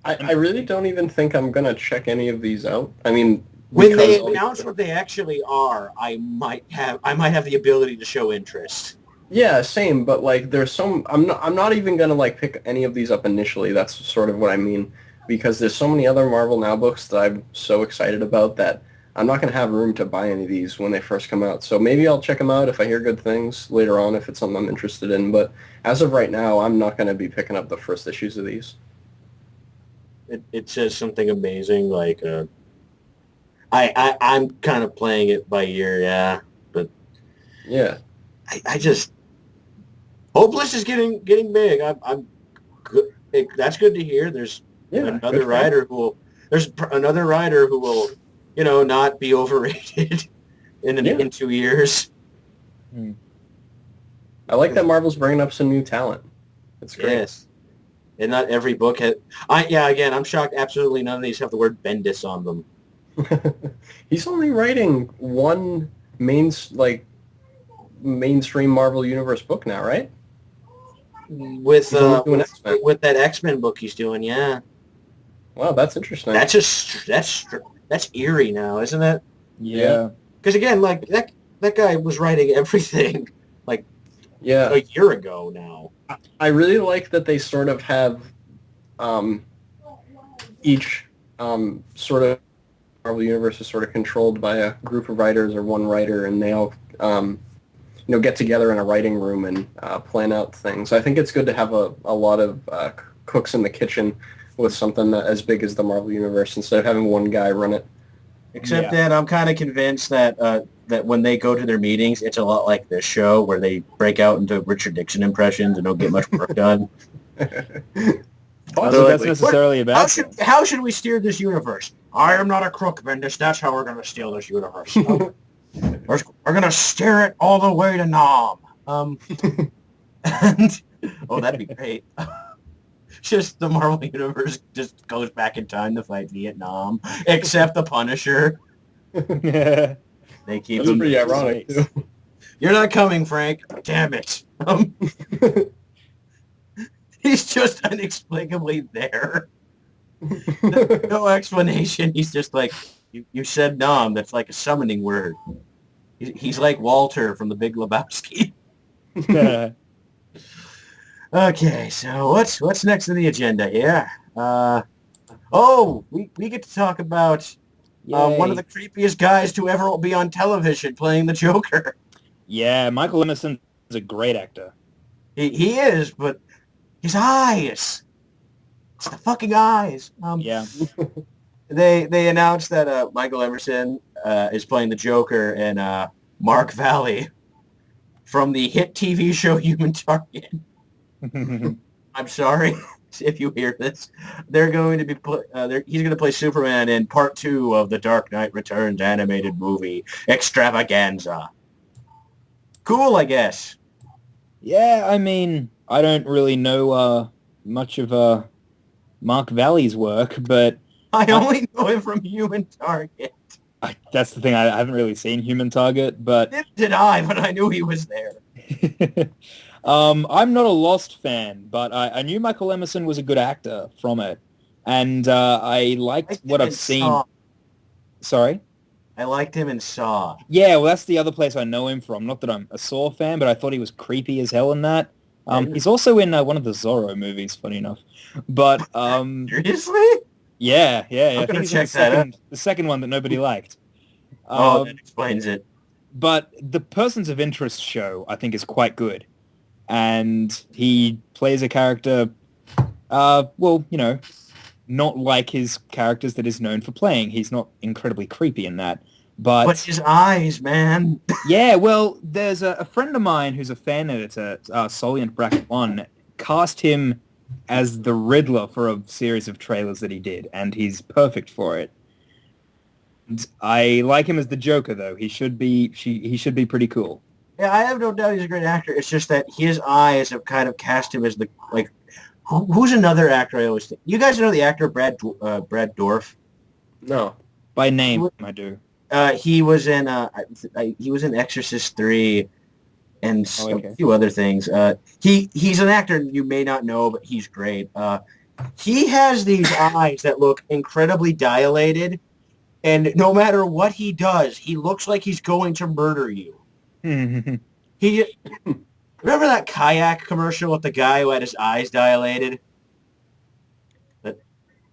I really don't even think I'm gonna check any of these out. I mean, when they announce what they actually are, I might have the ability to show interest. Yeah, same, but there's some I'm not even gonna pick any of these up initially. That's sort of what I mean, because there's so many other Marvel Now books that I'm so excited about that I'm not gonna have room to buy any of these when they first come out. So maybe I'll check them out if I hear good things later on, if it's something I'm interested in. But as of right now, I'm not gonna be picking up the first issues of these. It says something amazing I'm kind of playing it by ear, but yeah, I just Hopeless is getting big. I'm good. That's good to hear. There's another writer who will not be overrated. in 2 years. I like that Marvel's bringing up some new talent. It's great. Yes. And not every book has... again, I'm shocked absolutely none of these have the word Bendis on them. He's only writing one mainstream Marvel Universe book now, right? With He's only doing X-Men. with that X-Men book he's doing, yeah. Wow, that's interesting. That's eerie now, isn't it? Yeah. Because again, like that guy was writing everything like a year ago now. I really like that they sort of have each sort of Marvel Universe is sort of controlled by a group of writers or one writer, and they all get together in a writing room and plan out things. I think it's good to have a lot of cooks in the kitchen with something as big as the Marvel Universe instead of having one guy run it. Except that I'm kind of convinced that that when they go to their meetings, it's a lot like this show where they break out into Richard Nixon impressions and don't get much work done. So that's necessarily about how should we steer this universe? I am not a crook, Bendis. That's how we're going to steal this universe. We're going to steer it all the way to Nam. That'd be great. Just the Marvel Universe just goes back in time to fight Vietnam, except the Punisher. Yeah. They keep That's him. pretty ironic, too. You're not coming, Frank. Damn it. He's just inexplicably there. No explanation. He's just like, you said Nam. That's like a summoning word. He's like Walter from The Big Lebowski. Yeah. Okay, so what's next on the agenda here? We get to talk about one of the creepiest guys to ever be on television playing the Joker. Yeah, Michael Emerson is a great actor. He is, but his eyes. It's the fucking eyes. Yeah. They announced that Michael Emerson is playing the Joker in Mark Valley from the hit TV show Human Target. I'm sorry if you hear this. They're going to be he's going to play Superman in Part 2 of the Dark Knight Returns animated movie Extravaganza. Cool, I guess. Yeah, I mean, I don't really know much of Mark Valley's work, but I only know him from Human Target. That's the thing. I haven't really seen Human Target, but Neither did I, but I knew he was there. I'm not a Lost fan, but I knew Michael Emerson was a good actor from it, and I liked what I've seen. Saw. Sorry? I liked him in Saw. Yeah, well, that's the other place I know him from. Not that I'm a Saw fan, but I thought he was creepy as hell in that. He's also in one of the Zorro movies, funny enough. But seriously? Yeah. I'm I think gonna he's check the second one that nobody liked. That explains it. But the Persons of Interest show, I think, is quite good. And he plays a character, not like his characters that he's known for playing. He's not incredibly creepy in that. But his eyes, man. Yeah, well, there's a friend of mine who's a fan editor, Solient Bracket 1, cast him as the Riddler for a series of trailers that he did, and he's perfect for it. And I like him as the Joker, though. He should be pretty cool. Yeah, I have no doubt he's a great actor. It's just that his eyes have kind of cast him as the, like, who's another actor I always think? You guys know the actor Brad Dourif? No. By name, I do. He was in Exorcist 3 and a few other things. He's an actor you may not know, but he's great. He has these eyes that look incredibly dilated, and no matter what he does, he looks like he's going to murder you. He remember that kayak commercial with the guy who had his eyes dilated?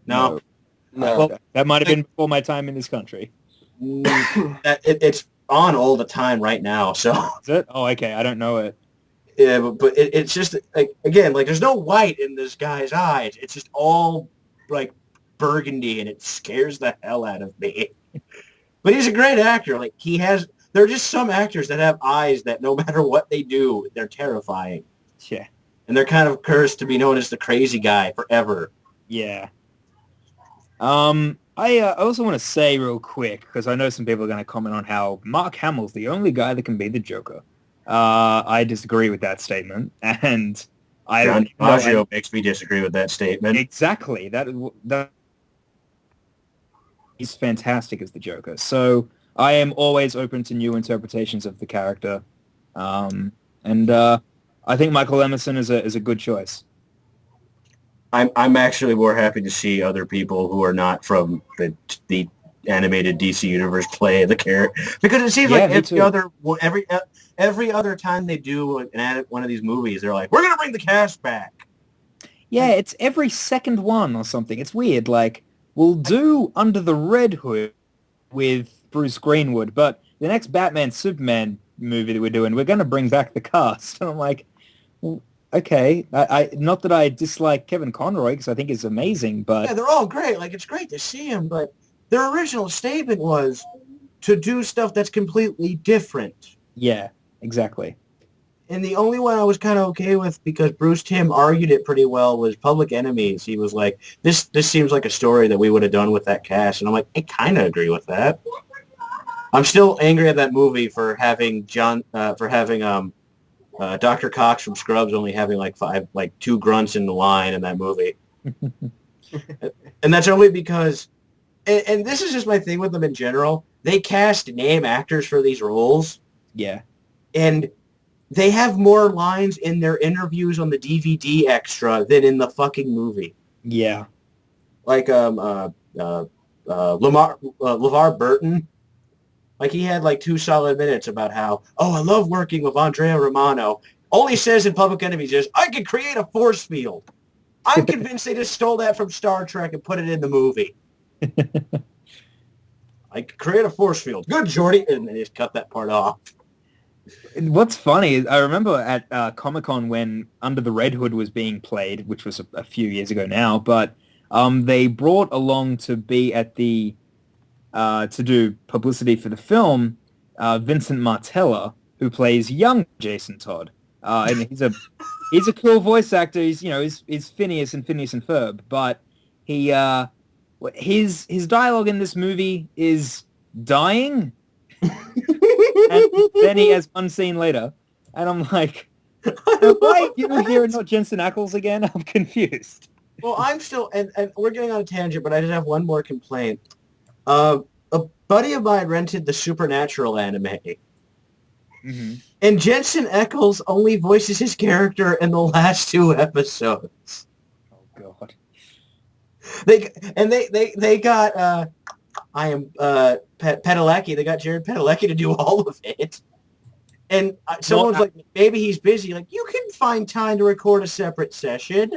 No. Well, that might have been before my time in this country. It's on all the time right now. So is it? Oh, okay. I don't know it. Yeah, but it's just like, again, like, there's no white in this guy's eyes. It's just all like burgundy, and it scares the hell out of me. But he's a great actor. Like, there are just some actors that have eyes that no matter what they do, they're terrifying. Yeah. And they're kind of cursed to be known as the crazy guy forever. Yeah. I also want to say real quick, because I know some people are going to comment on how Mark Hamill's the only guy that can be the Joker. I disagree with that statement, and John DiMaggio makes me disagree with that statement. Exactly. That he's fantastic as the Joker. So I am always open to new interpretations of the character, and I think Michael Emerson is a good choice. I'm actually more happy to see other people who are not from the animated DC universe play the character, because it seems like every other time they do one of these movies, they're like, we're gonna bring the cast back. Yeah, it's every second one or something. It's weird. Like, we'll do Under the Red Hood with Bruce Greenwood, but the next Batman Superman movie that we're doing, we're going to bring back the cast. And I'm like, well, okay. I not that I dislike Kevin Conroy, because I think he's amazing, but... Yeah, they're all great. Like, it's great to see him, but their original statement was to do stuff that's completely different. Yeah, exactly. And the only one I was kind of okay with, because Bruce Timm argued it pretty well, was Public Enemies. He was like, this seems like a story that we would have done with that cast. And I'm like, I kind of agree with that. I'm still angry at that movie for having Dr. Cox from Scrubs only having two grunts in the line in that movie. And that's only because, and this is just my thing with them in general, they cast name actors for these roles. Yeah. And they have more lines in their interviews on the DVD extra than in the fucking movie. Yeah. Like LeVar Burton. Like, he had 2 solid minutes about how, I love working with Andrea Romano. All he says in Public Enemies is, I could create a force field. I'm convinced they just stole that from Star Trek and put it in the movie. I could create a force field. Good, Jordy. And they just cut that part off. What's funny is I remember at Comic-Con when Under the Red Hood was being played, which was a few years ago now, but they brought along to be at the to do publicity for the film Vincent Martella, who plays young Jason Todd, and he's a cool voice actor. He's Phineas and Phineas and Ferb, but his dialogue in this movie is dying. And then he has one scene later, and I'm like, why you here and not Jensen Ackles again? I'm confused. Well, I'm still, and we're getting on a tangent, but I just have one more complaint. A buddy of mine rented the Supernatural anime, and Jensen Ackles only voices his character in the last 2 episodes. Oh God! They got Padalecki. They got Jared Padalecki to do all of it. And someone's like, maybe he's busy. Like, you can find time to record a separate session.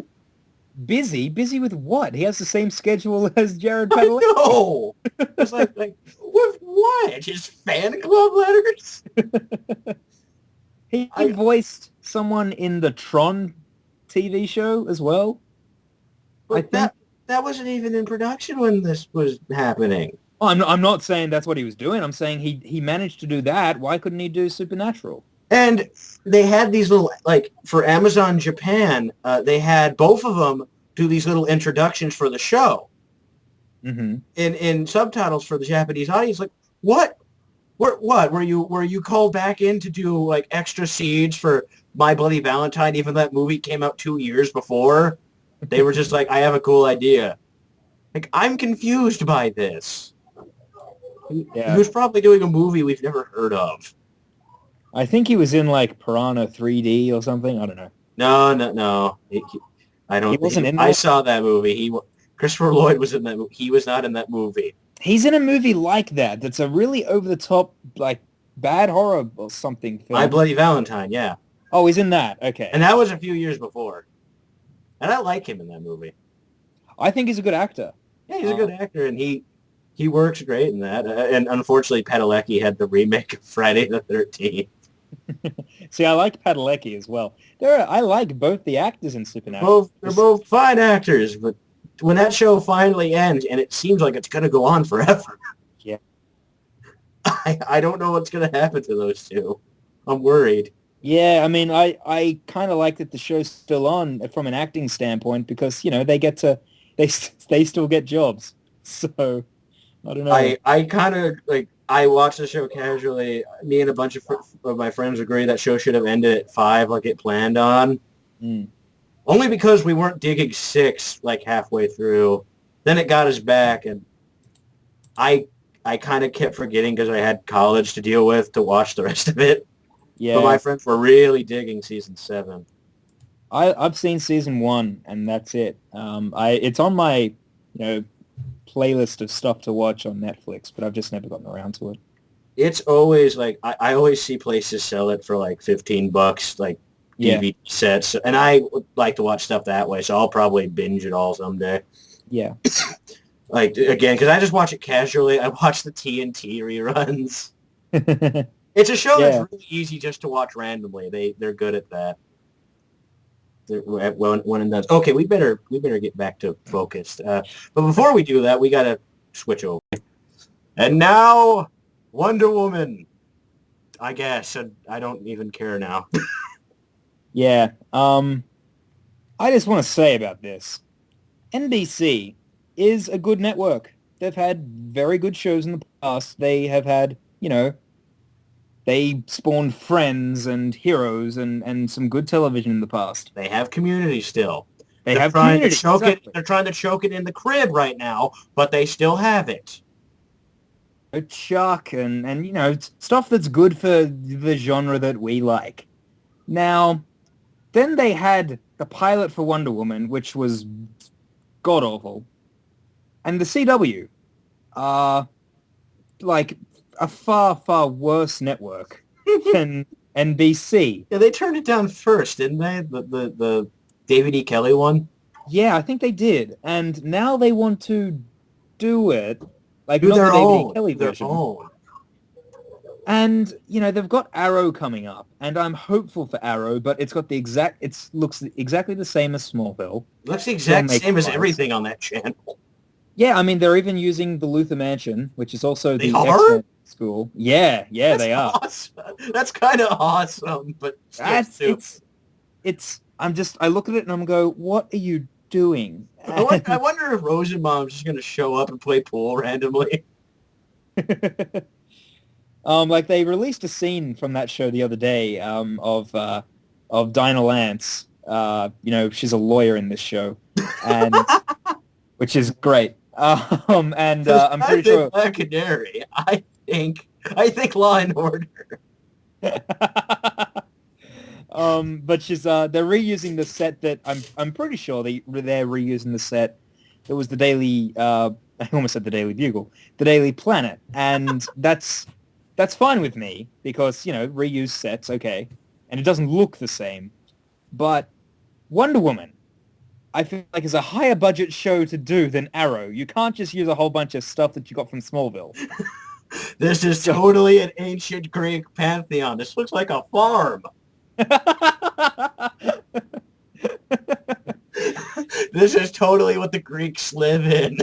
Busy with what? He has the same schedule as Jared Padalecki. No, it's like with what? Just fan club letters. He voiced someone in the Tron TV show as well. But that wasn't even in production when this was happening. Oh, I'm not saying that's what he was doing. I'm saying he managed to do that. Why couldn't he do Supernatural? And they had these little, for Amazon Japan, they had both of them do these little introductions for the show. Mm-hmm. In subtitles for the Japanese audience. Like, what? Were you called back in to do extra scenes for My Bloody Valentine, even though that movie came out 2 years before? They were just like, I have a cool idea. I'm confused by this. Yeah. He was probably doing a movie we've never heard of. I think he was in Piranha 3D or something. I don't know. No. I don't. He wasn't in that? I saw that movie. Christopher Lloyd was in that movie. He was not in that movie. He's in a movie like that. That's a really over-the-top, bad horror or something film. My Bloody Valentine, yeah. Oh, he's in that. Okay. And that was a few years before. And I like him in that movie. I think he's a good actor. Yeah, he's a good actor, and he works great in that. And unfortunately, Padalecki had the remake of Friday the 13th. See, I like Padalecki as well. I like both the actors in Supernatural. They're both fine actors, but when that show finally ends, and it seems like it's going to go on forever, yeah, I don't know what's going to happen to those two. I'm worried. Yeah, I mean, I kind of like that the show's still on from an acting standpoint because, they get to, they still get jobs. So I don't know. I kind of like I watched the show casually. Me and a bunch of my friends agree that show should have ended at 5 like it planned on. Mm. Only because we weren't digging 6 like halfway through. Then it got us back, and I kind of kept forgetting because I had college to deal with to watch the rest of it. Yeah, But my friends were really digging season 7. I've seen season 1 and that's it. It's on my playlist of stuff to watch on Netflix, but I've just never gotten around to it. It's always like I always see places sell it for like $15, like Yeah, DVD sets, and I would like to watch stuff that way, so I'll probably binge it all someday. yeah. Like again, because I just watch it casually. I watch the TNT reruns. It's a show Yeah. that's really easy just to watch randomly. They're good at that. When it does. Okay, we better get back to focused. But before we do that, we gotta switch over. And now, Wonder Woman. I guess I don't even care now. Yeah. I just want to say about this. NBC is a good network. They've had very good shows in the past. They have had, they spawned Friends and Heroes and some good television in the past. They have Community still. They're have trying Community. to choke Exactly. it. They're trying to choke it in the crib right now, but they still have it. Chuck and stuff that's good for the genre that we like. Now, then they had the pilot for Wonder Woman, which was god awful, and the CW, like a far worse network than NBC. Yeah, they turned it down first, didn't they? The David E. Kelly one. Yeah, I think they did, and now they want to do it like Do not their the David E. own. Kelly Their version. own. And they've got Arrow coming up, and I'm hopeful for Arrow, but it's got looks exactly the same as Smallville. Looks the exact Still same as makes everything on that channel. Yeah, I mean they're even using the Luther Mansion, which is also They the are? X-Men school. Yeah, That's they are. Awesome. That's kind of awesome, but still, I look at it and I'm go, what are you doing? I wonder if Rosenbaum's just gonna show up and play pool randomly. Like they released a scene from that show the other day of Dinah Lance. She's a lawyer in this show, and which is great. I'm pretty sure Black Canary. I think Law and Order. But she's they're reusing the set that I'm pretty sure they're reusing the set that was the Daily I almost said the Daily Bugle, the Daily Planet, and that's fine with me because reuse sets, okay, and it doesn't look the same, but Wonder Woman, I feel like is a higher budget show to do than Arrow. You can't just use a whole bunch of stuff that you got from Smallville. This is totally an ancient Greek pantheon. This looks like a farm. This is totally what the Greeks live in.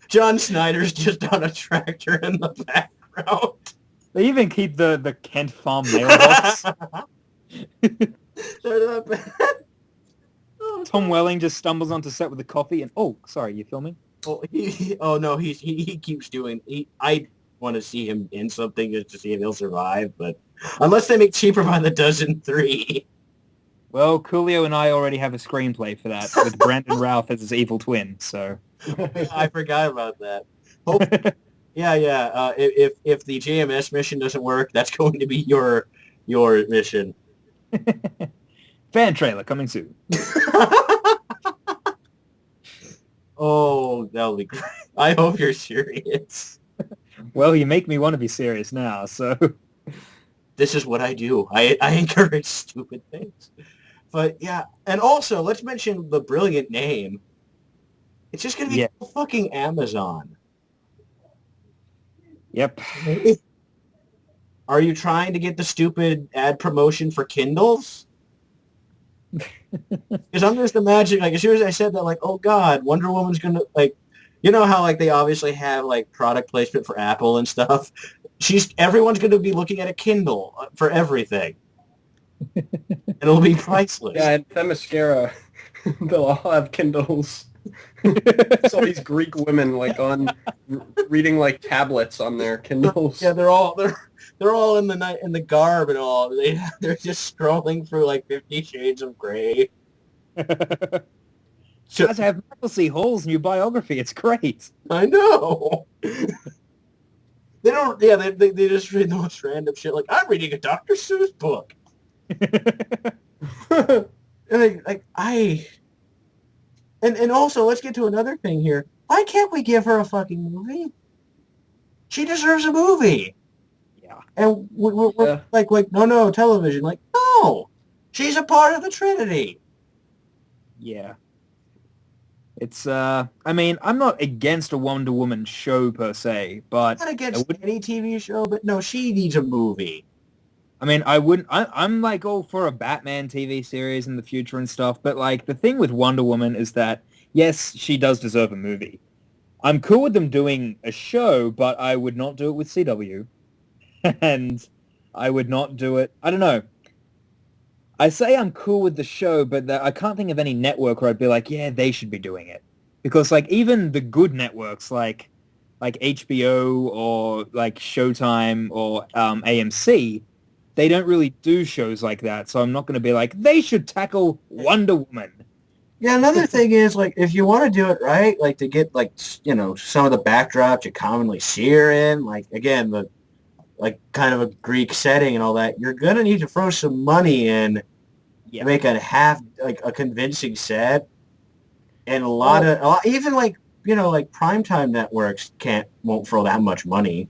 John Snyder's just on a tractor in the background. They even keep the Kent Farm mailbox. They're not bad. Tom Welling just stumbles onto set with a coffee and, oh, sorry, you filming? He keeps doing. I want to see him in something just to see if he'll survive, but unless they make Cheaper by the Dozen 3. Well, Coolio and I already have a screenplay for that with Brandon Routh as his evil twin, so. I forgot about that. Yeah. If the JMS mission doesn't work, that's going to be your mission. Fan trailer coming soon. Oh, that'll be great. I hope you're serious. Well, you make me want to be serious now, so. This is what I do. I encourage stupid things. But yeah, and also, let's mention the brilliant name. It's just going to be fucking Amazon. Yep. Are you trying to get the stupid ad promotion for Kindles? Because I'm just imagining, like, as soon as I said that, like, oh God, Wonder Woman's going to, like, you know how, like, they obviously have, like, product placement for Apple and stuff? Everyone's going to be looking at a Kindle for everything. And it'll be priceless. Yeah, and Themyscira, they'll all have Kindles. It's all these Greek women like on reading like tablets on their Kindles. Yeah, they're all in the night in the garb and all. They're just scrolling through like 50 Shades of Grey. You guys have Michael C. Hall's new biography. It's great. I know. They don't. Yeah, they just read the most random shit. Like I'm reading a Dr. Seuss book. And and also let's get to another thing here. Why can't we give her a fucking movie? She deserves a movie. Yeah. And we're like no television. Like no, she's a part of the Trinity. Yeah. It's, I mean, I'm not against a Wonder Woman show per se, but... Not against any TV show, but no, she needs a movie. I mean, I'm like all for a Batman TV series in the future and stuff, but like the thing with Wonder Woman is that, yes, she does deserve a movie. I'm cool with them doing a show, but I would not do it with CW. And I would not do it, I don't know. I say I'm cool with the show, but I can't think of any network where I'd be like, yeah, they should be doing it. Because like even the good networks like HBO or like Showtime or AMC, they don't really do shows like that. So I'm not going to be like, they should tackle Wonder Woman. Yeah, another thing is like if you want to do it right, like to get like some of the backdrops you commonly see her in, like again the like kind of a Greek setting and all that, you're gonna need to throw some money in to make a convincing set. And a lot of even like like primetime networks won't throw that much money.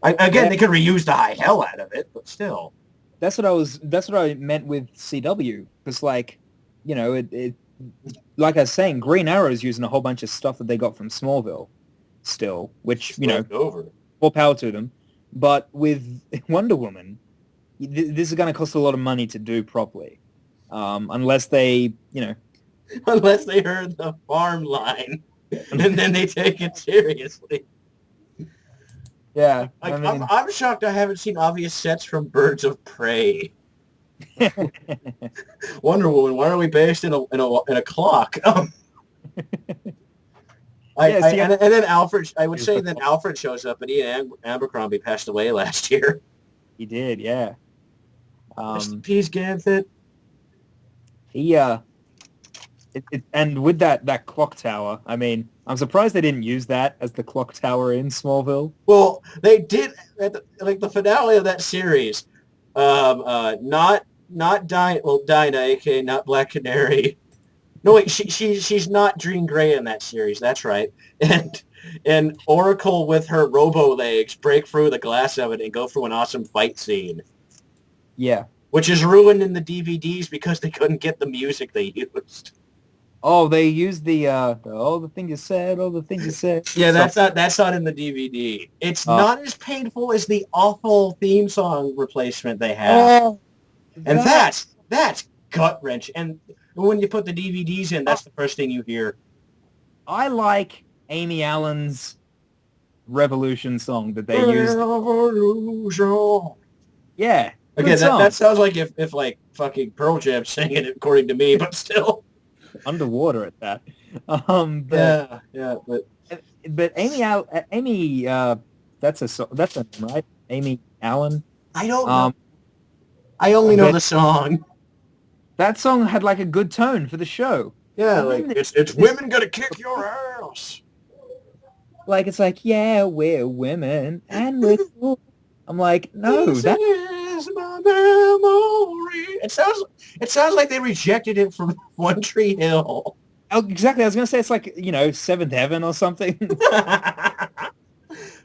They could reuse the high hell out of it, but still. That's what I meant with CW. Because like, it like I was saying, Green Arrow's using a whole bunch of stuff that they got from Smallville still, which, over. More power to them. But with Wonder Woman, this is going to cost a lot of money to do properly. Unless they, Unless they heard the farm line and then they take it seriously. Yeah. I'm shocked I haven't seen obvious sets from Birds of Prey. Wonder Woman, why are we based in a clock? And then Alfred, I would say then Alfred shows up and Ian Abercrombie passed away last year. He did, yeah. Rest in peace, Ganthet. He, and with that clock tower, I mean, I'm surprised they didn't use that as the clock tower in Smallville. Well, they did at the finale of that series. Not Dinah, aka not Black Canary. No, wait, she's not Jean Grey in that series. That's right. And Oracle with her robo legs break through the glass of it and go through an awesome fight scene. Yeah. Which is ruined in the DVDs because they couldn't get the music they used. Oh, they used the all the things you said, all the things you said. Yeah, that's not in the DVD. It's not as painful as the awful theme song replacement they have. And that's gut wrench. And when you put the DVDs in, that's the first thing you hear. I like Amy Allen's Revolution song that they used. Revolution. Yeah. Again, that sounds like if like fucking Pearl Jam sang it, according to me, but still. Underwater at that. But Amy, that's a name, right? Amy Allen. I don't know. I only know the song. That song had like a good tone for the show. Yeah, like it's women gonna kick your ass. Like it's like, yeah, we're women and we're cool. I'm like, no, that is my memory. It sounds like they rejected it from One Tree Hill. Oh, exactly. I was gonna say it's like, Seventh Heaven or something.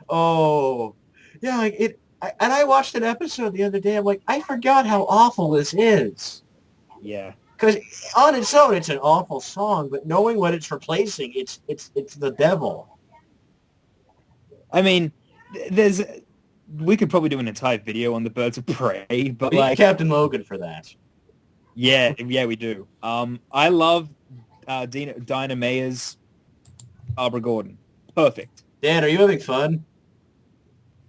Oh, yeah, like it. And I watched an episode the other day. I'm like, I forgot how awful this is. Yeah. Because on its own, it's an awful song, but knowing what it's replacing, it's the devil. I mean, we could probably do an entire video on the Birds of Prey, but We need like Captain Logan for that. Yeah, we do. I love Dinah Mayer's Barbara Gordon. Perfect. Dan, are you having fun?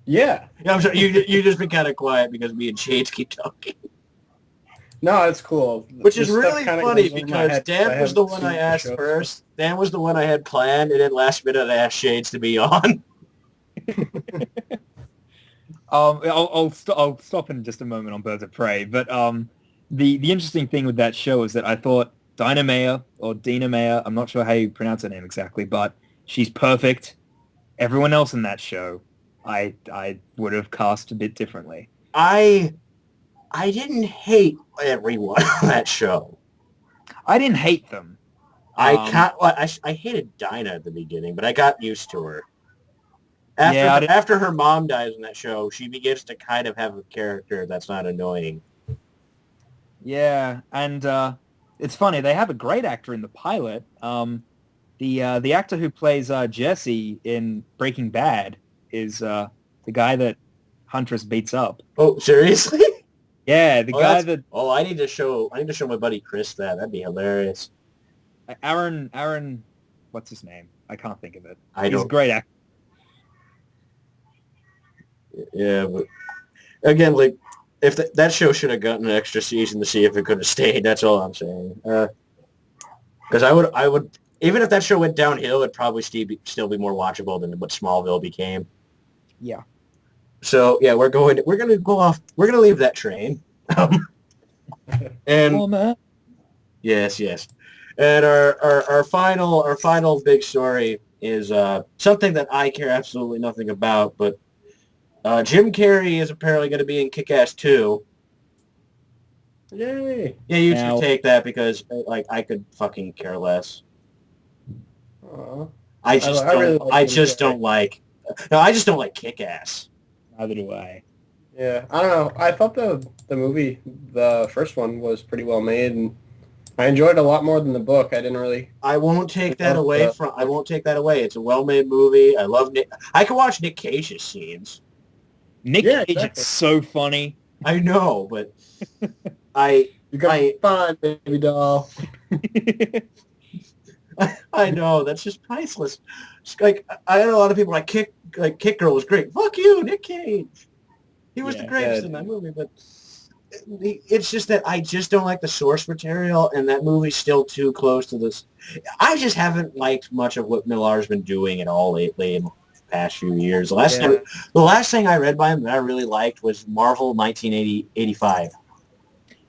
Yeah. Yeah, I'm sorry. You just been kind of quiet because me and Shades keep talking. No, it's cool. Which is This stuff really kinda funny goes over my because head 'cause Dan was haven't the one seen I the asked show. first. Dan was the one I had planned, and then last minute I asked Shades to be on. I'll stop in just a moment on Birds of Prey, but the interesting thing with that show is that I thought Dinah Mayer or Dina Mayer, I'm not sure how you pronounce her name exactly, but she's perfect. Everyone else in that show, I would have cast a bit differently. I didn't hate everyone on that show. I didn't hate them. I hated Dinah at the beginning, but I got used to her. Yeah, After her mom dies in that show, she begins to kind of have a character that's not annoying. Yeah, and it's funny, they have a great actor in the pilot. The actor who plays Jesse in Breaking Bad is the guy that Huntress beats up. Oh, seriously? Yeah, the guy that I need to show my buddy Chris that. That'd be hilarious. Aaron, what's his name? I can't think of it. He's don't. a great actor. Yeah, but again, like if that show should have gotten an extra season to see if it could have stayed. That's all I'm saying. Because I would even if that show went downhill, it'd probably still be more watchable than what Smallville became. Yeah. So yeah, we're gonna go off. We're gonna leave that train. And man. yes. And our final big story is something that I care absolutely nothing about, but Jim Carrey is apparently going to be in Kickass 2. Yay! Yeah, you should take that because like I could fucking care less. I just don't like Kickass. Neither do I. Yeah, I don't know. I thought the movie, the first one, was pretty well made, and I enjoyed it a lot more than the book. I won't take that away. It's a well-made movie. I love Nick. I can watch Nick Cage's scenes. Nick Cage is so funny. I know, but You got fun, baby doll. I know, that's just priceless. It's like I know a lot of people Kick Girl was great. Fuck you, Nick Cage. He was the greatest in that movie, but it's just that I just don't like the source material, and that movie's still too close to this. I just haven't liked much of what Millar's been doing at all lately in the past few years. The last thing I read by him that I really liked was Marvel 1985.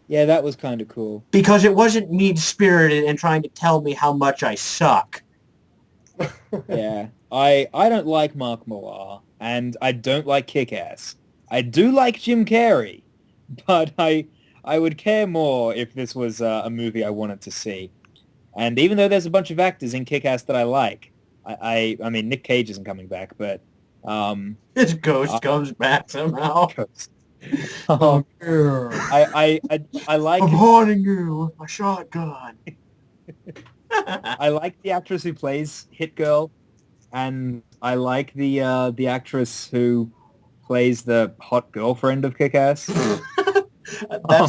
Yeah, that was kind of cool. Because it wasn't mean-spirited and trying to tell me how much I suck. Yeah, I don't like Mark Millar, and I don't like Kickass. I do like Jim Carrey, but I would care more if this was a movie I wanted to see. And even though there's a bunch of actors in Kickass that I like, I mean, Nick Cage isn't coming back, but... his ghost comes back somehow. I like... I'm haunting you with my shotgun. I like the actress who plays Hit Girl, and I like the actress who plays the hot girlfriend of Kickass.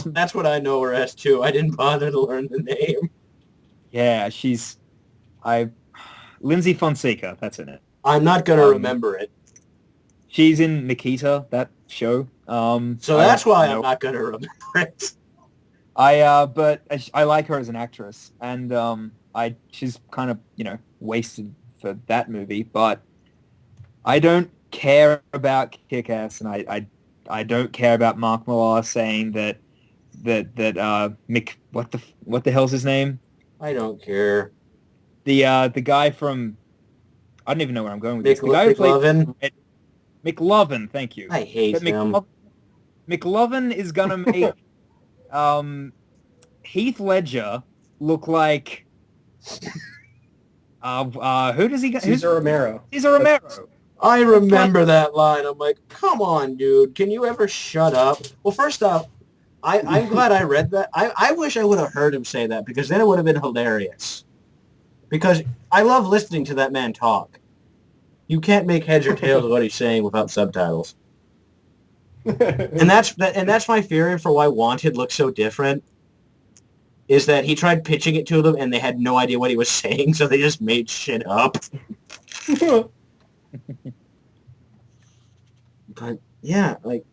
That's what I know her as too. I didn't bother to learn the name. Yeah, Lindsay Fonseca, that's in it. I'm not gonna remember it. She's in Nikita, that show. So that's why I'm not gonna remember it. But I like her as an actress, and she's kind of wasted for that movie. But I don't care about Kickass, and I don't care about Mark Millar saying that Mick, what the hell's his name? I don't care. The guy from, I don't even know where I'm going with this. The guy who played McLovin, thank you. I hate him. McLovin is gonna make Heath Ledger look like who does he get? Cesar Romero. Cesar Romero. I remember that line. I'm like, come on, dude. Can you ever shut up? Well, first off, I'm glad I read that. I wish I would have heard him say that because then it would have been hilarious. Because I love listening to that man talk. You can't make heads or tails of what he's saying without subtitles. And that's my theory for why Wanted looks so different. Is that he tried pitching it to them and they had no idea what he was saying, so they just made shit up. But yeah, like,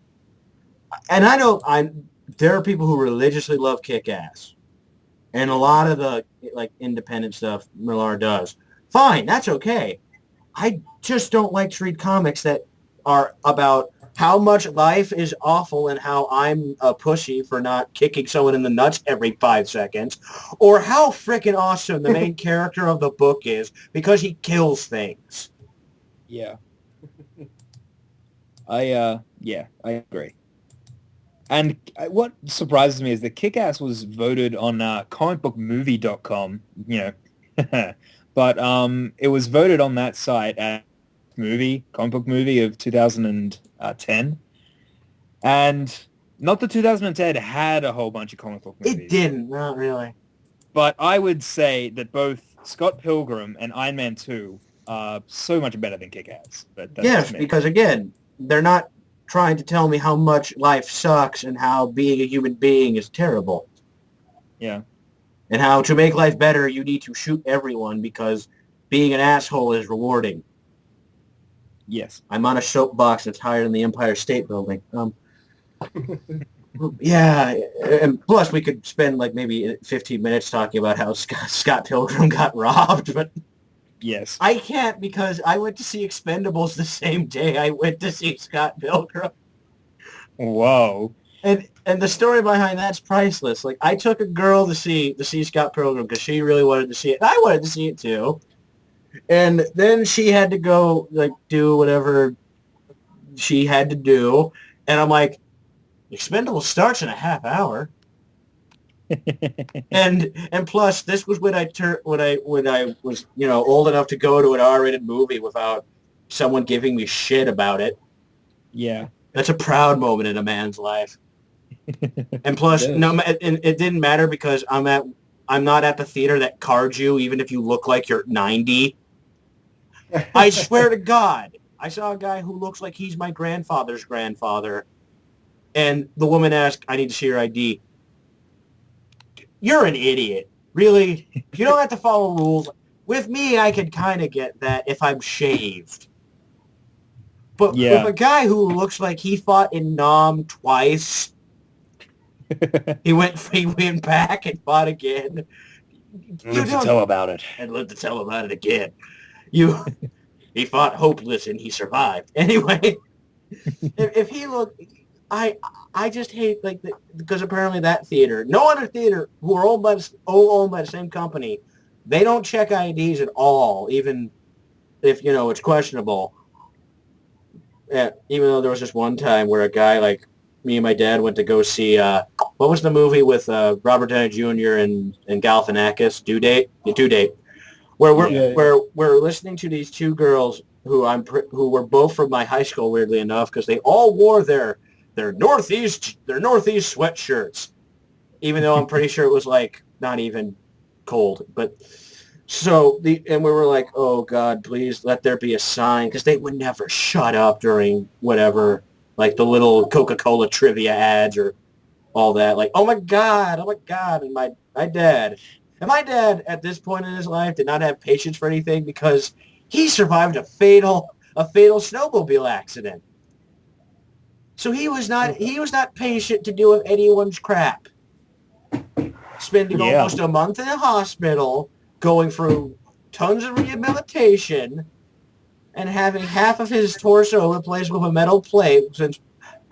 and I know there are people who religiously love Kickass. And a lot of the like independent stuff Millar does. Fine, that's okay. I just don't like to read comics that are about how much life is awful and how I'm a pussy for not kicking someone in the nuts every 5 seconds, or how freaking awesome the main character of the book is because he kills things. Yeah. I agree. And what surprises me is that Kickass was voted on comicbookmovie.com, but it was voted on that site as comic book movie of 2010. And not that 2010 had a whole bunch of comic book movies. It didn't, not really. But I would say that both Scott Pilgrim and Iron Man 2 are so much better than Kickass. But that's Yes, just me. because again, they're not trying to tell me how much life sucks and how being a human being is terrible. Yeah. And how to make life better, you need to shoot everyone because being an asshole is rewarding. Yes. I'm on a soapbox that's higher than the Empire State Building. Yeah, and plus we could spend like maybe 15 minutes talking about how Scott Pilgrim got robbed, but Yes. I can't because I went to see Expendables the same day I went to see Scott Pilgrim. Whoa. And the story behind that's priceless. Like I took a girl to see Scott Pilgrim because she really wanted to see it. And I wanted to see it too. And then she had to go like do whatever she had to do. And I'm like, Expendables starts in a half hour. and plus this was when I was, old enough to go to an R-rated movie without someone giving me shit about it. Yeah. That's a proud moment in a man's life. And plus, it didn't matter because I'm not at the theater that cards you, even if you look like you're 90. I swear to God, I saw a guy who looks like he's my grandfather's grandfather, and the woman asked, "I need to see your ID." You're an idiot, really. You don't have to follow rules. With me, I can kind of get that if I'm shaved. But with a guy who looks like he fought in Nam twice. He went back and fought again. Live to tell about it. And live to tell about it again. He fought hopeless and he survived. Anyway, if he looked, I just hate because apparently that theater, no other theater who are all owned by the same company, they don't check IDs at all, even if it's questionable. Yeah, even though there was this one time where a guy like me and my dad went to go see what was the movie with Robert Downey Jr. and Galifianakis? Due Date, where we're listening to these two girls who were both from my high school, weirdly enough, because they all wore their Northeast sweatshirts, even though I'm pretty sure it was like not even cold, but. So and we were like, oh God, please let there be a sign, because they would never shut up during whatever, like the little Coca-Cola trivia ads or all that. Like, oh my God, and my dad at this point in his life did not have patience for anything because he survived a fatal snowmobile accident. So he was not patient to deal with anyone's crap. Spending almost a month in a hospital, going through tons of rehabilitation, and having half of his torso replaced with a metal plate since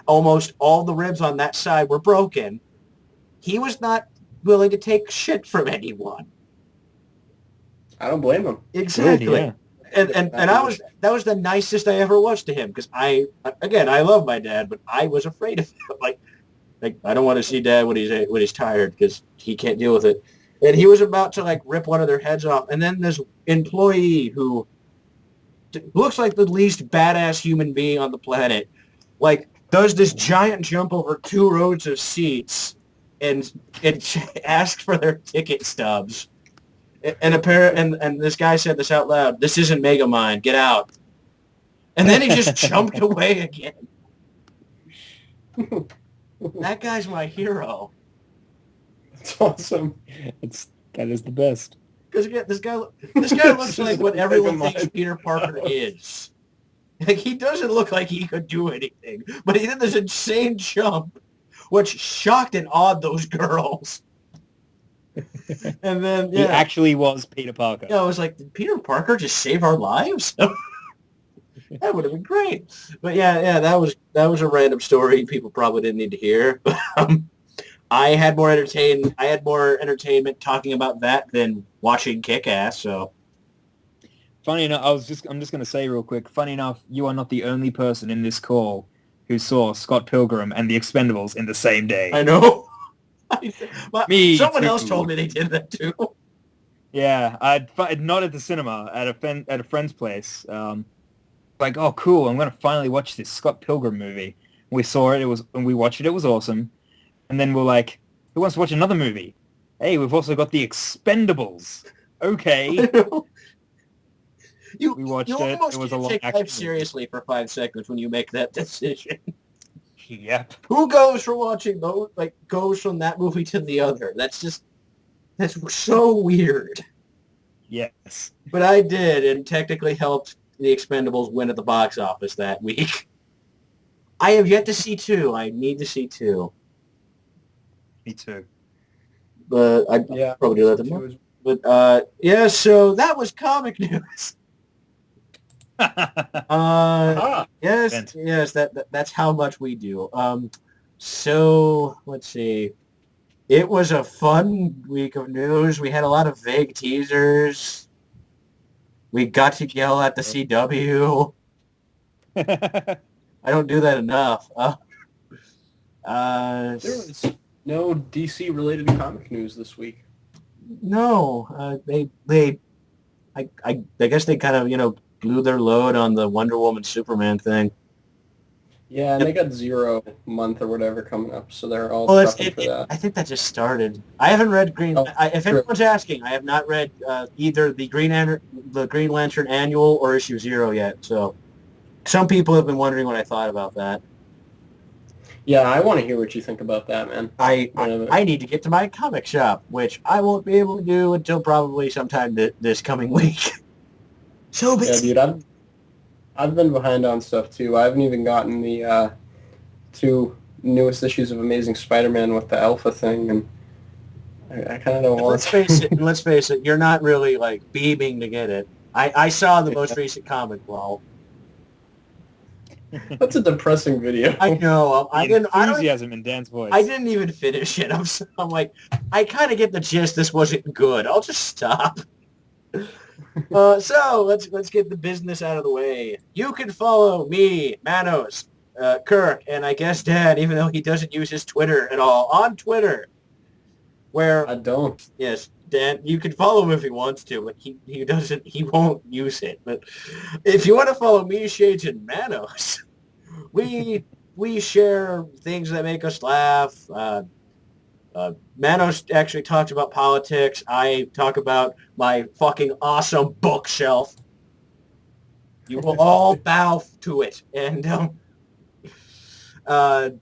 almost all the ribs on that side were broken. He was not willing to take shit from anyone. I don't blame him. Exactly. Good, yeah. And that was the nicest I ever was to him, because I love my dad, but I was afraid of him. Like I don't want to see Dad when he's tired because he can't deal with it. And he was about to rip one of their heads off, and then this employee who looks like the least badass human being on the planet, does this giant jump over 2 rows of seats and asked for their ticket stubs. And this guy said this out loud: "This isn't Megamind. Get out." And then he just jumped away again. That guy's my hero. That's awesome. That is the best. Because again, this guy looks like what everyone thinks Peter Parker is. He doesn't look like he could do anything, but he did this insane jump which shocked and awed those girls. And then, He actually was Peter Parker. I was like, did Peter Parker just save our lives? That would have been great. But that was a random story people probably didn't need to hear. I had more entertainment talking about that than watching Kickass. So Funny enough, I'm just going to say real quick. Funny enough, you are not the only person in this call who saw Scott Pilgrim and the Expendables in the same day. I know. Someone too. else told me they did that too. Yeah, not at the cinema, at a friend's place. Like, oh, cool! I'm gonna finally watch this Scott Pilgrim movie. We saw it. And we watched it. It was awesome. And then we're like, who wants to watch another movie? Hey, we've also got the Expendables. Okay. We watched it. It was a long take action life seriously for 5 seconds when you make that decision. Yep. Who goes from watching those, goes from that movie to the other? That's so weird. Yes. But I did, and technically helped the Expendables win at the box office that week. I have yet to see 2. I need to see 2. Me too. But I'd probably do that tomorrow. But so that was comic news. Yes, that's how much we do. So let's see. It was a fun week of news. We had a lot of vague teasers. We got to yell at the CW. I don't do that enough. There was no DC related comic news this week. No, I guess they kind of blew their load on the Wonder Woman Superman thing. Yeah, and they got 0 month or whatever coming up, so they're all prepping for that. I think that just started. I haven't read if anyone's asking, I have not read either the Green Lantern Annual or issue 0 yet. So some people have been wondering what I thought about that. Yeah, I want to hear what you think about that, man. I need to get to my comic shop, which I won't be able to do until probably sometime this coming week. So busy. Yeah, dude, I've been behind on stuff too. I haven't even gotten the 2 newest issues of Amazing Spider-Man with the Alpha thing, and I kind of don't want. Let's face it. You're not really beaming to get it. I saw the most recent comic wall. That's a depressing video. I know. Enthusiasm in Dan's voice. I didn't even finish it. I'm like, I kind of get the gist. This wasn't good. I'll just stop. So let's get the business out of the way. You can follow me, Manos, Kirk, and I guess Dan, even though he doesn't use his Twitter at all, on Twitter. Where I don't. Yes, Dan, you can follow him if he wants to, but he doesn't. He won't use it. But if you want to follow me, Shades, and Manos, we share things that make us laugh. Manos actually talks about politics. I talk about my fucking awesome bookshelf. You will all bow to it. And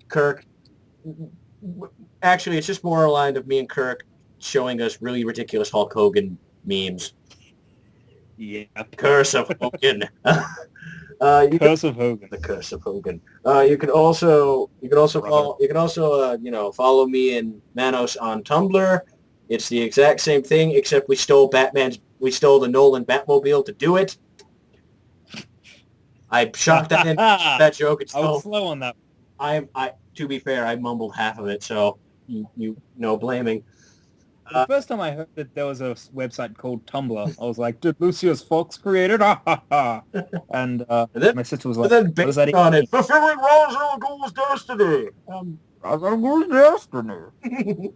Kirk, actually, it's just more aligned of me and Kirk showing us really ridiculous Hulk Hogan memes. Yeah. Curse of Hogan. Curse of Hogan. The Curse of Hogan. You can also follow me and Manos on Tumblr. It's the exact same thing, except we stole the Nolan Batmobile to do it. I shocked that in that joke. I was slow on that. To be fair, I mumbled half of it, so no blaming. The first time I heard that there was a website called Tumblr, I was like, did Lucius Fox create it? And then, my sister was like, what does that on it? Fulfilling Ra's Goal's destiny. Ra's Goal's destiny.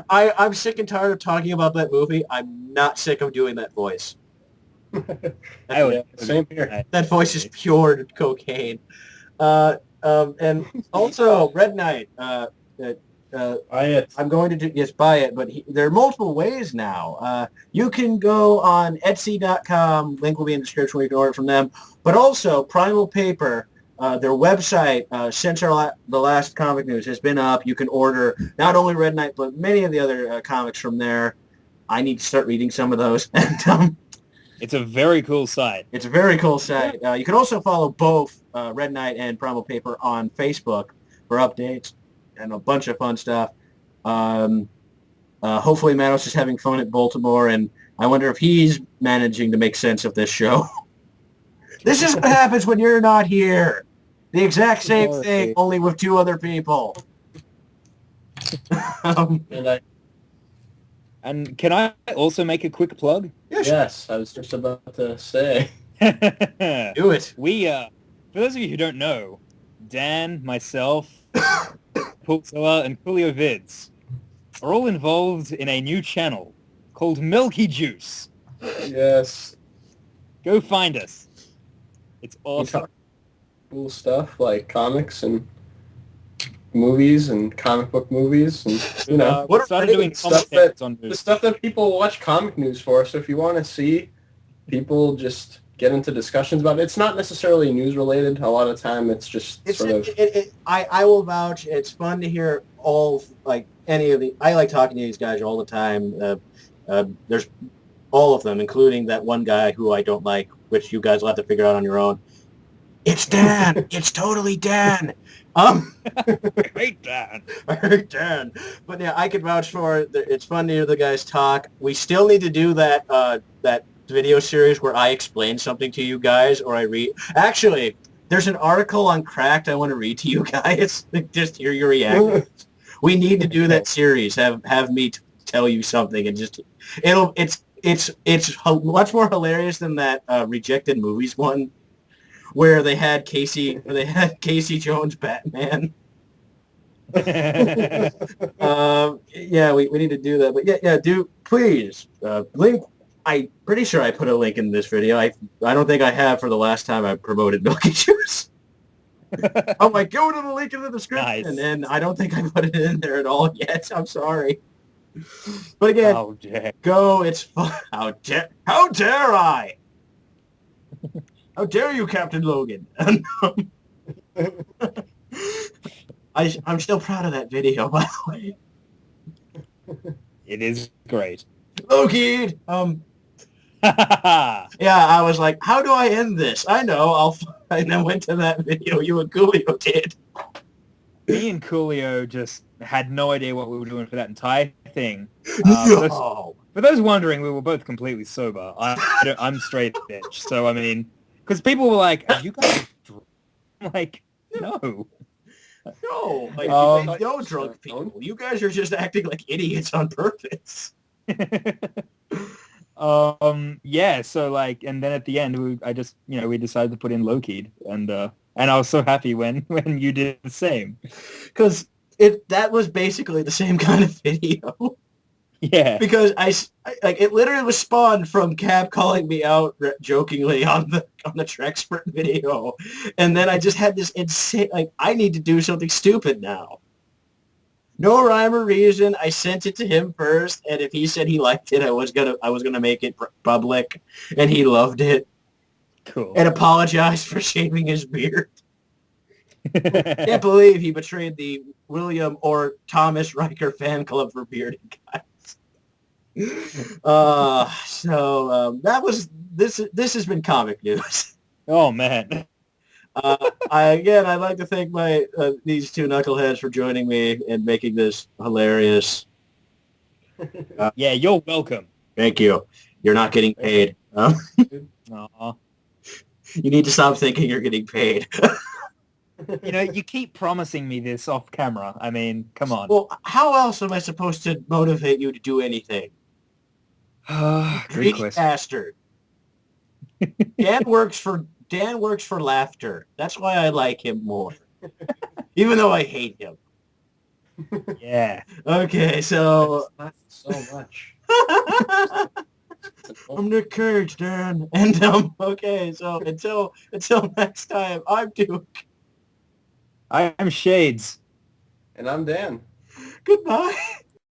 I'm sick and tired of talking about that movie. I'm not sick of doing that voice. Same here. That voice is pure cocaine. And also, Red Knight. I'm going to buy it, but there are multiple ways now. You can go on Etsy.com. Link will be in the description where you can order from them. But also, Primal Paper, their website, since the last comic news, has been up. You can order not only Red Knight, but many of the other comics from there. I need to start reading some of those. And it's a very cool site. It's a very cool site. You can also follow both Red Knight and Primal Paper on Facebook for updates. and a bunch of fun stuff. Hopefully Manos is having fun at Baltimore, and I wonder if he's managing to make sense of this show. This is what happens when you're not here. The exact same thing, only with 2 other people. And can I also make a quick plug? Yes, I was just about to say. Do it. We, for those of you who don't know, Dan, myself, Pulsoa, and Coolio Vids are all involved in a new channel called Milky Juice. Yes. Go find us. It's We awesome. talk cool stuff like comics and movies and comic book movies and, you know, We started doing stuff commentaries on the news. stuff that people watch comic news for. So if you want to see people just get into discussions about it, it's not necessarily news related. A lot of time it's just I will vouch. It's fun to hear any of the. I like talking to these guys all the time. There's all of them, including that one guy who I don't like, which you guys will have to figure out on your own. It's Dan. It's totally Dan. I hate Dan. I hate Dan. But yeah, I could vouch for it. It's fun to hear the guys talk. We still need to do that video series where I explain something to you guys, or I read. Actually, there's an article on Cracked I want to read to you guys. Just hear your reactions. We need to do that series. Have me tell you something, and just it's much more hilarious than that rejected movies one, where they had Casey Jones Batman. Yeah, we need to do that. But yeah, do please link. I'm pretty sure I put a link in this video. I don't think I have for the last time I promoted Milky Juice. I'm like, go to the link in the description, Nice. and I don't think I put it in there at all yet. I'm sorry. But again, Oh, Jack. go. It's fun. How dare I? How dare you, Captain Logan? I'm still proud of that video, by the way. It is great. Loki! Yeah, I was like, how do I end this? I know, and then went to that video you and Coolio did. Me and Coolio just had no idea what we were doing for that entire thing. No! For those wondering, we were both completely sober. I'm straight bitch. So, I mean, because people were like, are you guys drunk? I'm like, no. No, like, no drunk people. You guys are just acting like idiots on purpose. Yeah, so like, and then at the end, we decided to put in low-keyed, and I was so happy when you did the same. Because that was basically the same kind of video. Yeah. Because it literally was spawned from Cap calling me out jokingly on the Trexpert video, and then I just had this insane I need to do something stupid now. No rhyme or reason. I sent it to him first, and if he said he liked it, I was gonna make it public, and he loved it. Cool. And apologized for shaving his beard. Can't believe he betrayed the William or Thomas Riker fan club for bearded guys. That was this. This has been comic news. Oh man. I'd like to thank these 2 knuckleheads for joining me and making this hilarious. Yeah, you're welcome. Thank you. You're not getting paid. Aw. You need to stop thinking you're getting paid. You keep promising me this off camera. I mean, come on. Well, how else am I supposed to motivate you to do anything? Great Greedy question. bastard. Dan works for laughter. That's why I like him more. Even though I hate him. Yeah. Okay, so Not so much. I'm Nick Cage, Dan. And okay, so until next time, I'm Duke. I'm Shades. And I'm Dan. Goodbye.